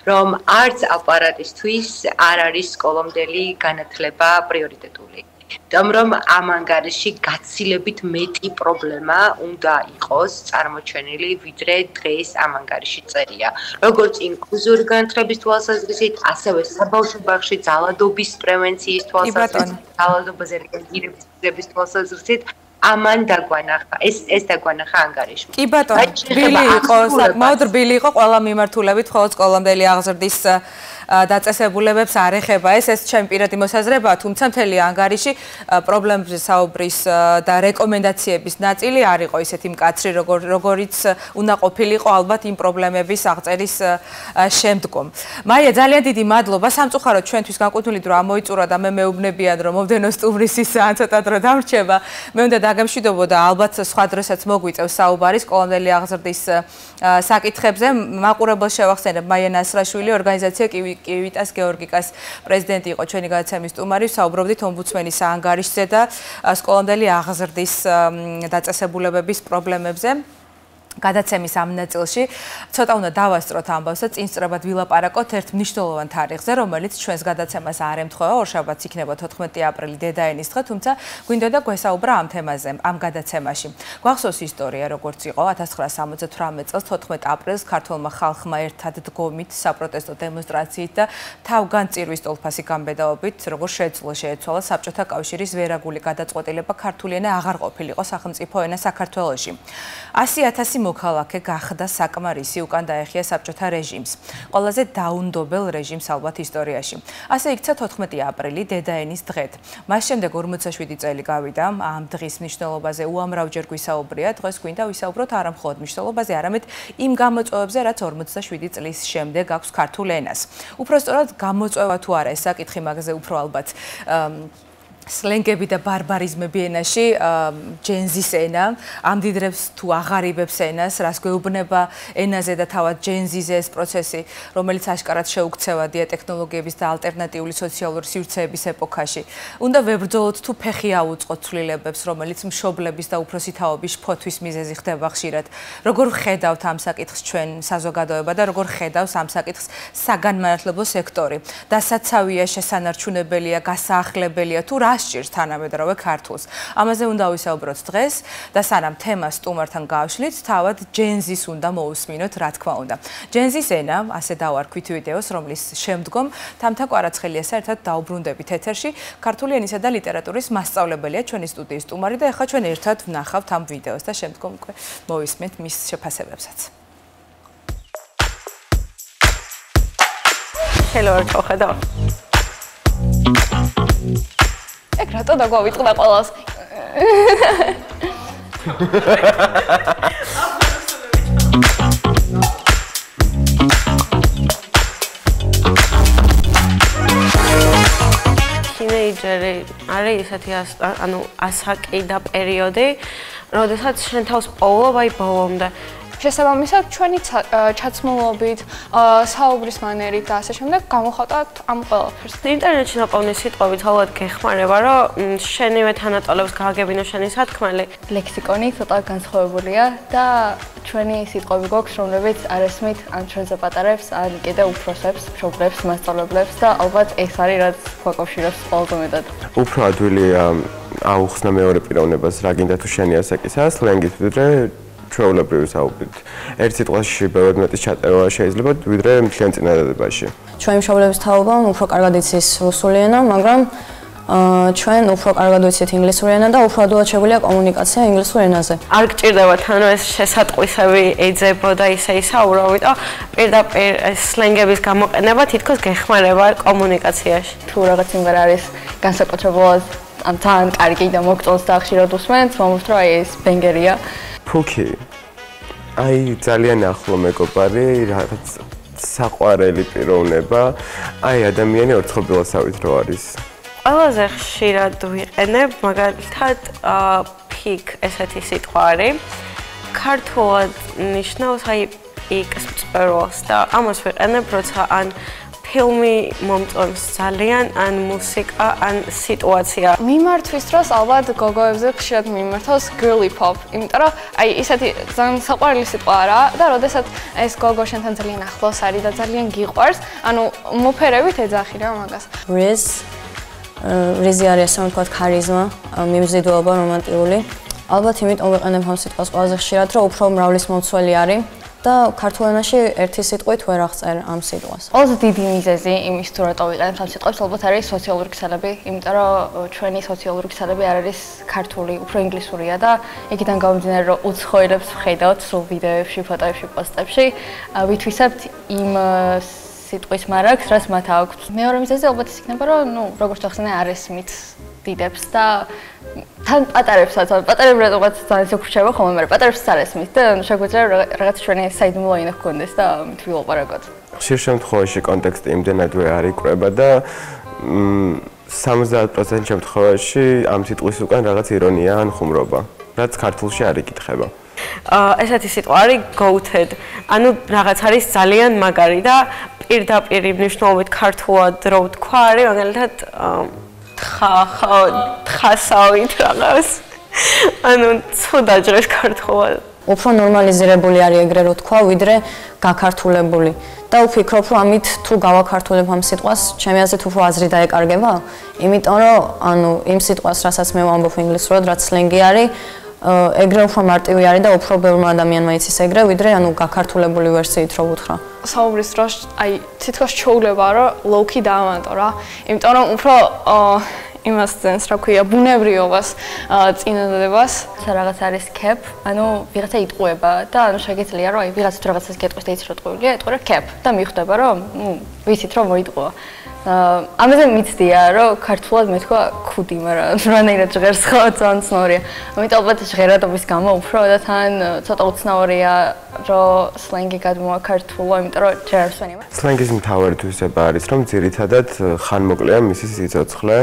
რომ არც აპარატისთვის არ არის სკოლამდელი განათლება პრიორიტეტული. Domnul am ანგარიში გაცილებით მეტი პრობლემა უნდა იყოს წარმოჩენილი, ვიდრე დღეს ამ ანგარიში წერია. როგორც ინკლუზიური განათლების თვალსაზრისით, ასევე საბავშვო ბაღში ძალადობის პრევენციის თვალსაზრისით, ძალადობაზე რეაგირების თვალსაზრისით ამან დაგვანახა. ეს დაგვანახა ანგარიშმა. კი ბატონო, რბილი იყო, საკმაოდ რბილი იყო ყველა მიმართულებით, ხოლო სკოლამდელი აღზრდის დაწესებულებებს არ ეხება ეს ჩემი პირადი მოსაზრებაა, თუმცა მთელი ანგარიში პრობლემებზე საუბრის და რეკომენდაციების ნაწილი არ იყო ისეთი მკაცრი, როგორიც უნდა ყოფილიყო ალბათ იმ პრობლემების აღწერის შემდგომ. მაია, ძალიან დიდი მადლობა სამწუხაროდ ჩვენთვის განკუთვნილი დრო ამოიწურა და მე მეუბნებიან რომ მომდენო სტუმრის ისაა ცოტა დრო დამრჩება. მე უნდა დაგემშვიდობო და ალბათ სხვა დროსაც მოგვიწევს საუბარი სკოლამდელი აღზრდის საკითხებზე. მაყურებელს შევახსენებ, მაია ნასრაშვილი, ორგანიზაცია კივიტას გეორგიკას პრეზიდენტი იყო ჩვენი გადაცემის სტუმარი. საუბრობდით ომბუდსმენის ანგარიშზე და სკოლამდელი აღზრდის დაწესებულებების პრობლემებზე. გადაცემის ამ ნაწილში ცოტა უნდა დავასწროთ ამბავს და წინ სწრაფად ვილაპარაკოთ ერთ მნიშვნელოვან თარიღზე, რომელიც ჩვენს გადაცემას არ ემთხვევა. ორშაბათს იქნება 14 აპრილი დედაენის დღე, თუმცა გვინდოდა გვესაუბრა ამ თემაზე, ამ გადაცემაში. გვახსოვს ისტორია, როგორც იყო 1978 წელს 14 აპრილს ქართველმა ხალხმა ერთად დგომით, საპროტესტო დემონსტრაციით და თავგანწირვის ტოლფასი გამბედაობით, როგორ შეეცვალა საბჭოთა კავშირის ვერაგული გადაწყვეტილება ქართული ენა აღარ ყოფილიყო სახელმწიფო ენა საქართველოში. 100,000 მოქალაქე გახდა საკმარისი უკან დაეხია საბჭოთა რეჟიმს. ყველაზე დაუნდობელ რეჟიმს ალბათ ისტორიაში. ასე იქცა 14 აპრილი დედაენის დღედ. მას შემდეგ 47 წელი გავიდა ამ დღის მნიშვნელობაზე უამრავჯერ გვისაუბრია. დღეს გვინდა ვისაუბროთ არა მხოლოდ მნიშვნელობაზე, არამედ იმ გამოწვევებზე, რაც 47 წლის შემდეგ აქვს ქართულ ენას. უпростоრად გამოწვევა თუ არა ეს საკითხი მაგაზე უფრო ალბათ სლენგები და ბარბარიზმები ენაში, ჯენზის ენა, ამდიდრებს თუ აღარიბებს ენას, რას გვეუბნება ენაზე და თავად ჯენზიზე ეს პროცესი, რომელიც აშკარად შეუქცევადია ტექნოლოგიების და ალტერნატიული სოციალური სივრცეების ეპოქაში. უნდა ვებრძოლოთ თუ ფეხი აუწყოთ ცვლილებებს, რომელიც მშობლების და უფროსი თაობის შფოთვის მიზეზი ხდება ხშირად. როგორ ხედავთ ამ საკითხს ჩვენ საზოგადოება და როგორ ხედავს ამ საკითხს საგანმანათლებლო სექტორი? დასაცავია, შესანარჩუნებელია, გასაახლებელია თუ რა გასჭირს თანამედროვე ქართულს. ამაზე უნდა ვისაუბროთ დღეს და სანამ თემას სტუმართან გავშლით, თავად ჯენზის უნდა მოусმინოთ, რა თქმა უნდა. ჯენზის ენა, ასე დავარქვით ვიდეოს, რომლის შემდგომ თამთა კვარაცხელიას ერთად დაუბრუნდებით ეთერში. ქართული ენისა და ლიტერატურის მასწავლებელია ჩვენი სტუდიის სტუმარი და ახლა ჩვენ ერთად ვნახავთ ამ ვიდეოს და შემდგომ უკვე მოვისმენთ მის შეფასებებსაც. Hello, ჩოხედა. ეგ რატო დაგვავიწყდა ყველას? თინეიჯერი არის ისეთი ასაკი და პერიოდი, როდესაც შენ თავს პოულობ აი ბოლომდე. შესაბამისად, ჩვენი ჩაცმულობით, საუბრის მანერით და ასე შემდეგ გამოხატავთ ამ ყველაფერს. ინტერნეტში ნაპოვნი სიტყვებით ალბათ გეხმარება, რომ შენივე თანატოლებს გააგებინო შენი სათქმელი. ლექსიკონი ცოტა განსხვავებულია და ჩვენი სიტყვები გვაქვს, რომლებიც არ ესმით ან ჩვენზე პატარებს, ან კიდევ უფროსებს, მშობლებს, მასწავლებლებს და ალბათ ეს არის რაც გვაკავშირებს ყველაზე მეტად. უფრო ადვილი აუხსნა მეორე პიროვნებას, რა გინდა თუ შენი ასაკისა, სლენგით ვიდრე ჩვეულებრივი საუბრით. ერთ სიტყვაში ბევრად მეტის ჩაწერა შეიძლება ვიდრე მთლიან წინადადებაში. ჩვენი მშობლების თაობამ უფრო კარგად იცის რუსული ენა, მაგრამ ჩვენ უფრო კარგად ვიცით ინგლისური ენა და უფრო ადვილად შეგვიძლია კომუნიკაცია ინგლისურ ენაზე. არ გჭირდება თანო ეს შესატყვისები ეძებო და ისე ისაუბრო, იმიტომ პირდაპირ სლენგების გამოყენება თითქოს გეხმარება კომუნიკაციაში. თუ რაღაც სიმღერა არის განსაკუთრებულად ან თან კარგი და მოგწონს და ხშირად უსმენთ, მომვთრო აი ეს ბენგერია. ფუქი. აი ძალიან ახლო მეგობარი, რაღაც საყვარელი პიროვნება, აი ადამიანი ორცხობილასავით რო არის. ყველაზე ხშირად ვიყენებ, მაგალითად, ფიქ ესეთი სიტყვა არის. ქართულად ნიშნავს აი პიკს მწვერვალს და ამას ვიყენებ, როცა ან ფილმი მომწონს ძალიან, ან მუსიკა, ან სიტუაცია. მიმართვის დროს ალბათ გოგოებზე ხშირად მიმართავს girly pop, იმიტომ რომ აი ისეთი ძალიან საყვარელი სიტყვა არა და როდესაც ეს გოგო შენთან ძალიან ახლოს არის და ძალიან გიყვარს, ანუ მოფერებით ეძახი რა მაგას. რიზი არის ასე ვთქვათ ქარიზმა, მიმზიდველობა რომანტიკული. ალბათ იმიტომ ვიყენებ ამ სიტყვას ყველაზე ხშირად, რომ უფრო მრავლისმომცველი არის. და ქართულ ენაში ერთი სიტყვით ვერ აღწერ ამ სიტყვას. ყველაზე დიდი მიზეზი იმის თუ რატო ვიყენებთ ამ სიტყვებს, ალბათ არის სოციალური ქსელები, იმიტომ რომ ჩვენი სოციალური ქსელები არ არის ქართული, უფრო ინგლისურია და იქიდან გამომდინარე, რომ უცხოელებს ვხედავთ სულ ვიდეოებში, ფოტოებში, პოსტებში, ვითვისებთ იმ სიტყვის მარაგს, რაც მათ აქვთ. მეორე მიზეზი ალბათ ის იქნება, რომ როგორც ახსენე არ ესმით დიდებს და თან პატარებსაც, პატარები რატომღაც ძალიან შეგვრჩება ხოლმე, მაგრამ პატარებსაც არ ესმით და შეგვიძლია რაღაც ჩვენი საიდუმლო ენა გქონდეს და მით ვილაპარაკოთ. ხშირ შემთხვევაში კონტექსტი იმდენადვე არ იკვრება და 70% შემთხვევაში ამ სიტყვის უკან რაღაც ირონია ან ხუმრობა, რაც ქართულში არ იკითხება. ესეთი სიტყვა არის goated. ანუ რაღაც არის ძალიან მაგარი და პირდაპირ მნიშვნელობით ქართულად რო ვთქვა არის, მაგალითად თხასავით რაღაც. ანუ ცუდა ჯერს ქართულად. უფრო ნორმალიზირებული არის ეგრე რო თქვა, ვიდრე გაქართულებული. და ვფიქრობ, რომ ამით თუ გავაქართულებ ამ სიტყვას, ჩემი აზრით უფრო აზრი დაეკარგება, იმიტომ რომ ანუ იმ სიტყვას, რასაც მე ვამბობ ინგლისურად, რაც სლენგი არის, ეგრე უფრო მარტივი არის და უფრო ბევრმა ადამიანმა იცის ეგრე, ვიდრე ანუ გაქართულებული ვერსიით რო ვუთხრა. საუბრის დროს აი თითქოს ჩაულება რომ low-key დავამატო რა. იმიტომ რომ უფრო იმას ძენს, რა ქვია, ბუნებრიობას, წინადადებას. რაღაც არის cap, ანუ ვიღაცა იტყუება და ანუ შეგიძლია რომ აი ვიღაცა თუ რაღაცას გეტყვის და იცის რომ ტყუილია, ეტყურა cap და მიხვდება რომ ვიცით რომ მოიტყუა. ამაზე მიცდია რომ ქართულად მე თქვა ქუდი, მაგრამ რანაირად ჟღერს ხო ძალიან ცნორია. ამიტომ ალბათ ჟღერადობის გამო უფრო და თან ცოტა უცნაურია რომ სლენგი გადმოა ქართულო, იმიტომ რომ ჯერ არ ვსვენია. სლენგის მთავარი თვისება არის, რომ ძირითადად ხანმოკლეა მისი სიცოცხლე.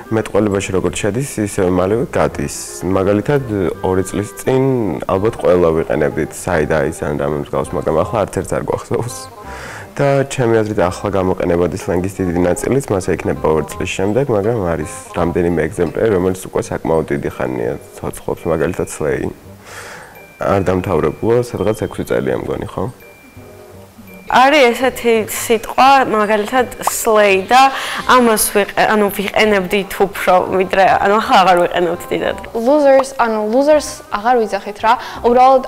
მეტყველებაში როგორც შედის, ისევე მალევე გადის. მაგალითად, 2 წლის წინ ალბათ ყველა ვიყენებდით საიდან ის ან რამე მსგავს, მაგრამ ახლა არც ერთს არ გვახსოვს. და ჩემი აზრით ახლა გამოყენებადი სლენგის დიდი ნაწილიც მასე იქნება 2 წლის შემდეგ, მაგრამ არის რამდენიმე ეგზემპლარი, რომელიც უკვე საკმაოდ დიდი ხანია ცოცხლობს, მაგალითად სლეი. არ დამთავრებულა, სადღაც 6 წელია მგონი, ხო? არის ესეთი სიტყვა, მაგალითად slay და ამას ვიყენებდით უფრო, ვიდრე ახლა აღარ ვიყენებთ დიდად. losers აღარ ვიძახით რა. უბრალოდ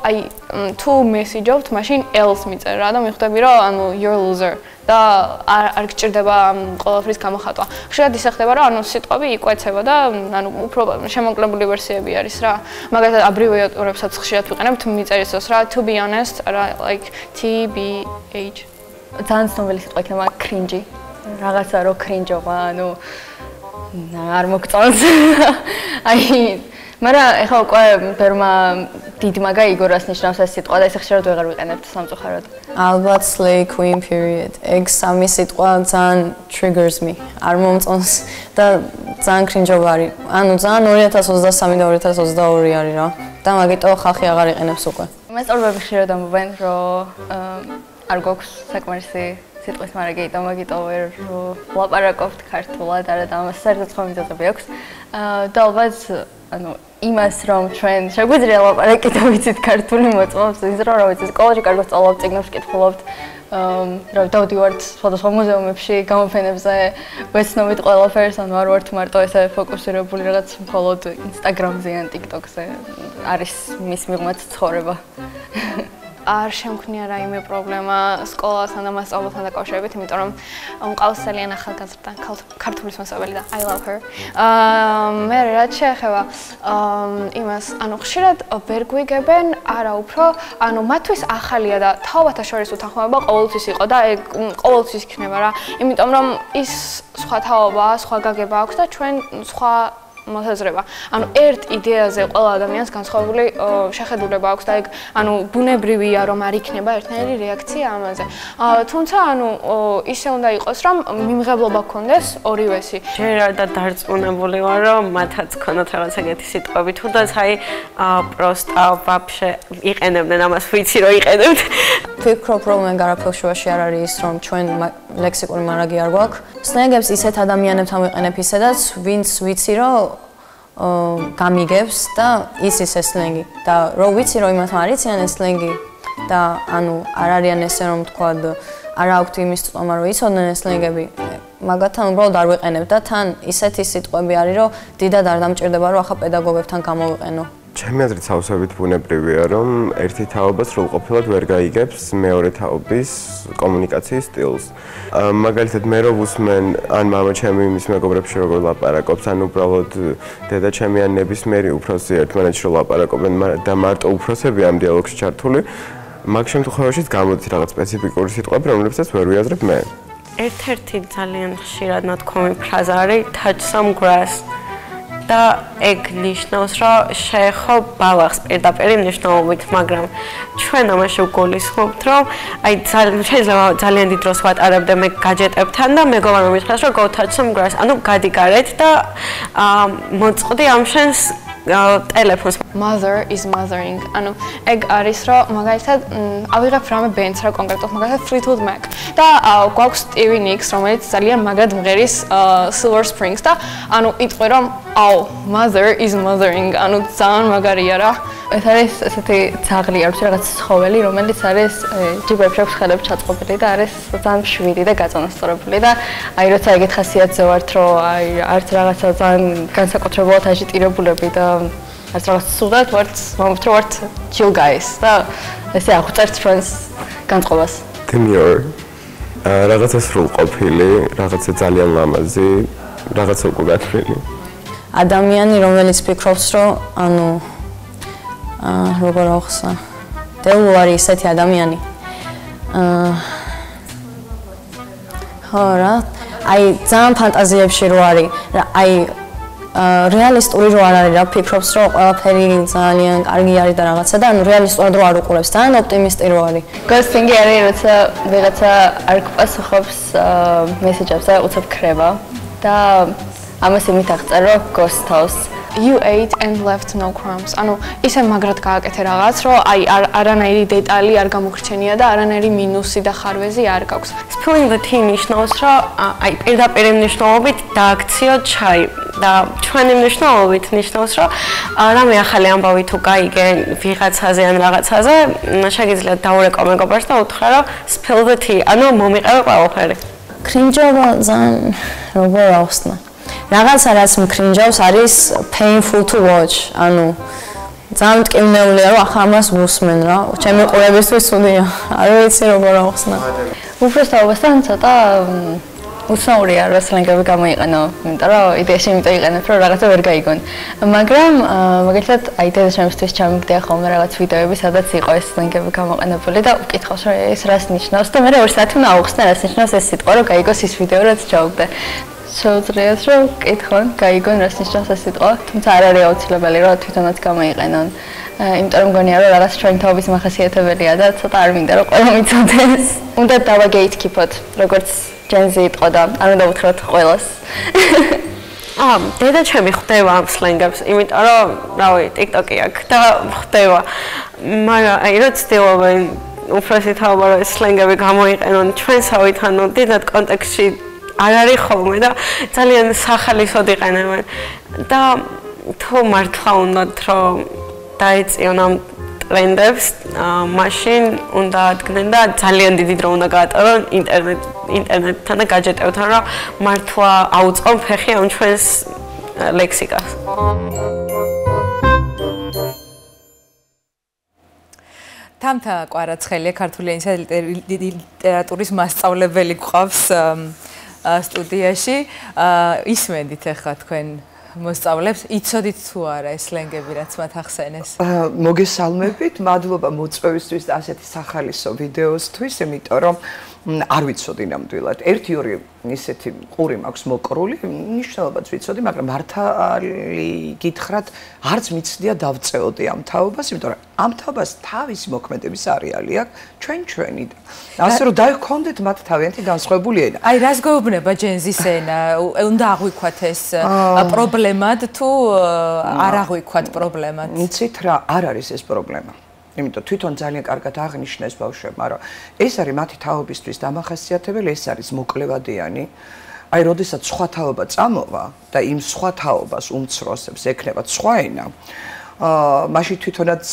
თუ მესიჯობთ, მაშინ else მიწერა რა და მიხვდები რომ you're loser და არ გჭირდება ყველაფრის გამოხატვა. ხშირად ისე ხდება რომ სიტყვები იკვეცება და უფრო შემოკლებული ვერსიები არის რა. მაგალითად აბრევიატურებსაც ხშირად ვიყენებთ მიწერისას რა to be honest, like TBH. ძალიან ცნობილი სიტყვა იქნება cringe. რაღაცა რო cringe-ობა, არ მოგწონს. მაგრამ ეხლა უკვე ბერმა დიდმა გაიგორას ნიშნავს ეს სიტყვა და ეს ხშირად ვეღარ ვიყენებთ სამწუხაროდ. ალბათ slay queen period. ეგ სამი სიტყვა ძალიან triggers me. არ მომწონს და ძალიან cringe-ობა არის. ძალიან 2023 და 2022 არის რა. და მაგიტო ხალხი აღარ იყენებს უკვე. მასწავლებლები ხშირად ამბობენ, რომ არ გვაქვს საკმარისი სიტყვის მარაგეიტა, მაგიტო ვერ ვლაპარაკობთ ქართულად, არა და ამას საერთოდ სხვა მიზეზები აქვს. და ალბათ იმას რომ ჩვენ შეგვიძლია ლაპარაკით და ვიცით ქართული მოწმობს, ის რომ რა ვიცი, სკოლაში კარგად სწავლობთ, წიგნებს ვკითხულობთ, რა დავდივართ სხვადასხვა მუზეუმებში, გამოფენებზე, ვეცნობთ ყველაფერს, არ ვართ მარტო ესე ფოკუსირებული რაღაც მხოლოდ Instagram-ზე ან TikTok-ზე. არის მის მიღმაც ცხოვრება. არ შემქნია რაიმე პრობლემა სკოლასთან და მასწავლებელთან დაკავშირებით, იმიტომ რომ მყავს ძალიან ახალგაზრდა ქართულის მასწავლებელი და I love her. მე რაც შეეხება იმას, ხშირად ვერ გვიგებენ, არა უფრო, მათთვის ახალია და თაობათა შორის უთანხმოება ყოველთვის იყო და ეგ ყოველთვის იქნება რა. იმიტომ რომ ის სხვა თაობა, სხვა გაგება აქვს და ჩვენ სხვა მოსაზრება. ერთ იდეაზე ყველა ადამიანს განსხვავებული შეხედულება აქვს და ეგ ბუნებრივია რომ არ იქნება ერთნაირი რეაქცია ამაზე. თუმცა ისე უნდა იყოს რომ მიმღებლობა გქონდეს ორივესი. ჯერ და დარწმუნებული ვარ რომ მათაც ქონათ რაღაც ეგეთი სიტყვები, თუნდაც პროსტა ვაფშე იყენებდნენ ამას, ვიცი რომ იყენებთ. ვფიქრობ რომ ეგ არაფერ შუაში არ არის ის რომ ჩვენ ლექსიკური მარაგი არ გვაქვს. სლენგებს ისეთ ადამიანებთან ვიყენებ ისედაც, ვინც ვიცი რომ გამიგებს და ის სლენგი და რო ვიცი რომ იმათ არიციან ეს სლენგი და არ არიან ესე რომ თქვა არ აქვთ იმის წომა რომ იცოდნენ ეს სლენგები მაგათთან უბრალოდ არ ვიყენებ და თან ისეთი სიტყვები არის რომ დიდად არ დამჭირდება რომ ახლა პედაგოგებთან გამოვიყენო. ჩემი აზრით სავსებით ბუნებრივია რომ ერთი თაობა სრულყოფილად ვერ გაიგებს მეორე თაობის კომუნიკაციის სტილს. მაგალითად მე რო ვუსმენ ან მამა ჩემი მის მეგობრებში როგორ ლაპარაკობს, ან უბრალოდ დედა ჩემი ან ნებისმიერი უფროსი ერთმანეთში რო ლაპარაკობენ და მარტო უფროსები ამ დიალოგში ჩართული, მაგ შემთხვევაშიც გამოდის რაღაც სპეციფიკური სიტყვები, რომლებსაც ვერ ვიაზრებ მე. ერთ-ერთი ძალიან ხშირად ნათქვამი ფრაზა არის touch some grass. და ეგ ნიშნავს, რომ შეეხო ბალახს პირდაპირ მნიშვნელობით, მაგრამ ჩვენ ამაში ვგულისხმობთ, რომ შეიძლება ძალიან დიდ დროს ვატარებდე მე გაჯეტებთან და მეგობარმა მითხრას, რომ go touch some grass, გადი გარეთ და მოწყდი ამ შენს ტელეფონს. Mother is mothering. ეგ არის რომ მაგალითად ავიღებ რამე ბენდს რა კონკრეტულად, მაგალითად Fleetwood Mac და გვაქვს Stevie Nicks, რომელიც ძალიან მაგრად მღერის Silver Springs და იტყვი რომ mother is mothering. ძალიან მაგარია რა. ეს არის ესეთი ძაღლი, არ ვიცი რაღაც ცხოველი, რომელიც არის ჯიბებში აქვს ხელები ჩაწყობილი და არის ძალიან მშვიდი და გაწონასწორებული და როცა ეგეთ ხასიათზე ვართ, რომ არც რაღაცა ძალიან განსაკუთრებულად აჟიტირებულები და არც რაღაც სულად ვართ, მომბთ რომ ვართ chill guys და ესე აღვწერთ ჩვენს განწყობას. Demure. რაღაცა სრულყოფილი, რაღაცა ძალიან ლამაზი, რაღაცა უკვე გათვლილი. ადამიანი, რომელიც ფიქრობს, რომ როგორ ახსნა. დეუ არის ესეთი ადამიანი. ხო რა, ძალიან ფანტაზიებში რო არის, რეალისტური რო არ არის რა, ფიქრობს, რომ ყველაფერი ძალიან კარგი არის და რაღაცა და რეალისტურად რო არ უყურებს, ძალიან ოპტიმისტი რო არის. Ghosting არის, როცა ვიღაცა არ გპასუხობს მესეჯებზე, უცებ ქრება და ამას იმით აღწერ, რომ გოსტავს. you ate and left no crumbs. ანუ ისე მაგრად გააკეთე რაღაც, რომ აი არანაირი დეტალი არ გამოგრჩენია და არანაირი მინუსი და ხარვეზი არ გაქვს. Spilling the tea ნიშნავს, რომ აი პირდაპირ მნიშვნელობით დააქციო ჩაი და ჩვენი მნიშვნელობით ნიშნავს, რომ რამე ახალი ამბავი თუ გაიგე ვიღაცაზე ან რაღაცაზე, შეგიძლია დაურეკო მეგობარს და უთხრა, რომ spill the tea, ანუ მომიყევი ყველაფერი. კრინჯობა ძალიან როგორ ავხსნა. რაღაცა რაც მკრინჯავს არის painful to watch. ანუ ძალიან მტკივნეულია რომ ახლა ამას ვუსმენ რა. ჩემი ყურებისთვის ცუდია. არ ვიცი როგორ ავხსნა. უბრალოდ ცოტა უცნაურია რომ სლენგები გამოიყენო, იმიტომ რომ იდეაში იმიტომ იყენებ რომ რაღაცა ვერ გაიგონ. მაგრამ მაგალითად აი დედაშემისთვის ჩამიგდია ხოლმე რაღაც ვიდეოები, სადაც იყო ეს სლენგები გამოყენებული და უკითხავს რომ ეს რას ნიშნავს და მე 2 საათი უნდა ავხსნა რას ნიშნავს ეს სიტყვა რომ გაიგოს ის ვიდეო რაც ჩავუგდე. შეუძლიათ რომ კითხონ, გაიგონ რას ნიშნავს ეს სიტყვა, თუმცა არ არის აუცილებელი რომ თვითონაც გამოიყენონ. იმიტომ რომ მგონია რომ რაღაც ჩვენ თავის მახასიათებელია და ცოტა არ მინდა რომ ყველა მიცოდეს. უნდა დავაგეითქიფოთ, როგორც ჯენზი იყო და არ უნდა უთხრათ ყველას. დედა ჩემი ხვდება ამ სლენგებს, იმიტომ რომ, რავი, TikTok-ი აქვს და ხვდება. მაგრამ აი რა ცდილობენ უფროსი თაობა რომ ეს სლენგები გამოიყენონ ჩვენსავით, ანუ დიდად კონტექსტში არ არის ხოლმე და ძალიან სახალისოდ იყენებენ. და თუ მართლა უნდათ რომ დაეწიონ ამ ტრენდებს, მაშინ უნდა ადგნენ და ძალიან დიდი დრო უნდა გაატარონ ინტერნეტთან და გაჯეტევთან, რომ მართლა აუწყონ ფეხი ამ ჩვენს ლექსიკას. თამთა კვარაცხელია, ქართული ენისა და ლიტერატურის მასწავლებელი გვყავს სტუდიაში. ისმენდით ახლა თქვენ მოსწავლებს, იცოდით თუ არა ეს სლენგები რაც მათ ახსენეს? მოგესალმებით, მადლობა მოწვევისთვის და ასეთი სახალისო ვიდეოსთვის, იმიტომ რომ არ ვიცოდი ნამდვილად. 1-2 ისეთი ყური მაქვს მოკრული, მნიშვნელობაც ვიცოდი, მაგრამ მართალი გითხრათ, არც მიცდია დავწეოდი ამ თაობას, იმიტომ რომ ამ თაობას თავისი მოქმედების არეალი აქვს ჩვენი და ასე რომ დაიქონდეთ მათ თავიანთი განსხვავებული ენა. აი რას გვეუბნება ჯენზის ენა? უნდა აღვიქვათ ეს პრობლემად თუ არ აღვიქვათ პრობლემად? იცით რა, არ არის ეს პრობლემა. იმიტომ თვითონ ძალიან კარგად აღნიშნეს ბავშვებმა, რომ ეს არის მათი თაობისთვის დამახასიათებელი, ეს არის მოკლევადიანი. აი, როდესაც სხვა თაობა წამოვა და იმ სხვა თაობას უმცროსებს ექნება სხვა ენა, მაშინ თვითონაც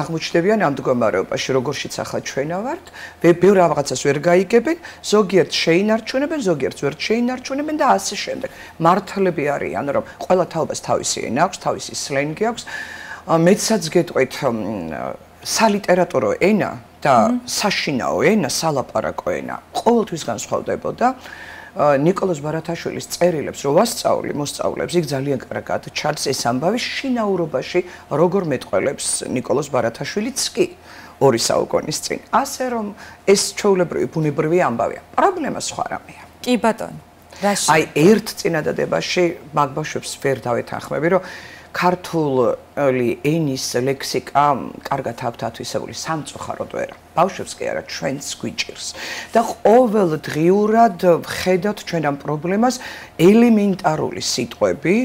აღმოჩნდებიან ამ მდგომარეობაში, როგორშიც ახლა ჩვენა ვართ, ბევრ რაღაცას ვერ გაიგებენ, ზოგიერთ შეინარჩუნებენ, ზოგიერთ ვერ შეინარჩუნებენ და ასე შემდეგ. მართლები არიან, რომ ყველა თაობას თავისი ენა აქვს, თავისი სლენგი აქვს. მეცაც გეტყვით სალიტერატურო ენა და საშინაო ენა, სალაპარაკო ენა ყოველთვის განსხვავდებოდა. ნიკოლოზ ბარათაშვილის წერილებს რო ვასწავლი მოსწავლებს, იქ ძალიან კარგად ჩანს ეს ამბავი შინაურობაში, როგორ მეტყველებს ნიკოლოზ ბარათაშვილიც კი 2 საუკუნის წინ. ასე რომ ეს ჩვეულებრივი ბუნებრივი ამბავია. პრობლემა სხვა რამეა. კი ბატონო. აი ერთ წინადადებაში მაგ ბავშვებს ვერ დავეთანხმები, რომ ქართული ენის ლექსიკა კარგად აქვთ ათვისებული სამწუხაროდ ვერა. ბავშვებს კი არა, ჩვენც გვიჭირს. და ყოველდღიურად ვხედავთ ჩვენ ამ პრობლემას ელემენტარული სიტყვები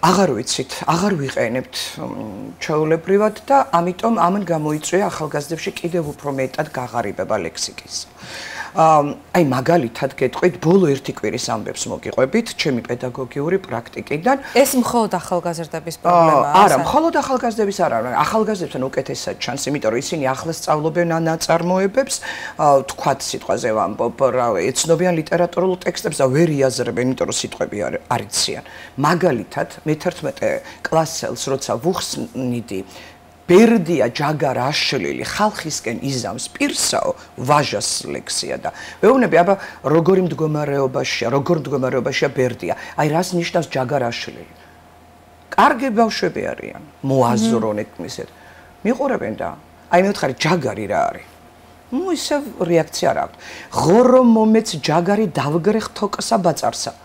აღარ ვიცით, აღარ ვიყენებთ ჩვეულებრივად და ამიტომ ამან გამოიწვია ახალგაზრდებში კიდევ უფრო მეტად გაღარიბება ლექსიკის. აი მაგალითად გეტყვით, ბოლო 1 კვირის ამბებს მოგიყვებით ჩემი პედაგოგიური პრაქტიკიდან. ეს მხოლოდ ახალგაზრდების პრობლემაა? არა, მხოლოდ ახალგაზრდების არა, ახალგაზრდებთან უკეთესად ჩანს, იმიტომ რომ ისინი ახლა სწავლობენ ნაწარმოებებს, თქვათ სიტყვაზე ვამბობ, რა ეცნობიან ლიტერატურულ ტექსტებს და ვერ იაზრებენ, იმიტომ რომ სიტყვები არ იციან. მაგალითად, მე-11 კლასელს როცა ვუხსნიდი ბერდია ჯაგარაშლილი ხალხისკენ იზამს პირსაო ვაჟას ლექსია და ვეუბნები აბა როგორ მდგომარეობაშია ბერდია აი რას ნიშნავს ჯაგარაშლილი კარგი ბავშვები არიან მოაზრონეთ მისეთ მიყურებენ და აი მე ვთხარი ჯაგარი რა არის ნუ ისე რეაქცია რა აქვს ღორო მომეც ჯაგარი დავგრეხ თოკსა ბაწარსა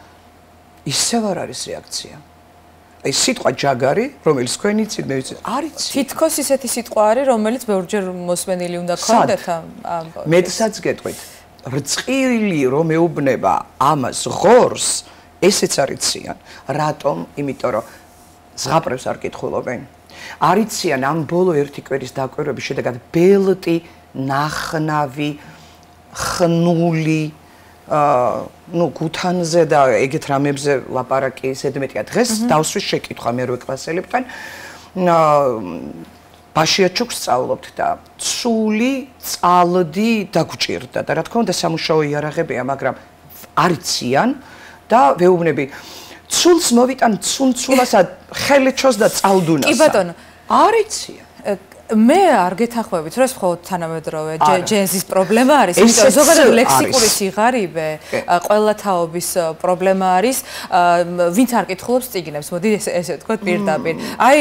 ისევ არ არის რეაქცია აი სიტყვა ჯაგარი, რომელიც თქვენი იცით, მე ვიცი, არ იცი. თითქოს ისეთი სიტყვა არის, რომელიც ბევრჯერ მოსმენილი უნდა გქონდეთ მეცაც გეტყვით. რწყილი რომ ეუბნება ამას ღორს, ესეც არიციან. რატომ? იმიტომ რომ ზღაპრებს არ კითხულობენ. არიციან ამ ბოლო ერთი კვირის დაკვირვების შედეგად ბელტი, ნახნავი, ხნული გუთანზე და ეგეთ რამებზე ლაპარაკი ზედმეტია. დღეს დავსვი შეკითხვა მერვე კლასელებთან. ბაშიაჩუქს სწავლობთ და ცული, წალდი დაგუჭირდა და რა თქმა უნდა სამუშაო იარაღებია, მაგრამ არიციან და ვეუბნები ცულს მოვიტან ცულცულასა ხელეჩოს და წალდუნასა. კი ბატონო, არიციან. მე არ გეთანხმებით, რომ ეს მხოლოდ თანამედროვე ჯენზის პრობლემა არის, იმიტომ რომ ზოგადად ლექსიკური სიღარიბე, ყველა თაობის პრობლემა არის, ვინც არ კითხულობს წიგნებს, მოდი ესე ვთქვათ პირდაპირ. აი,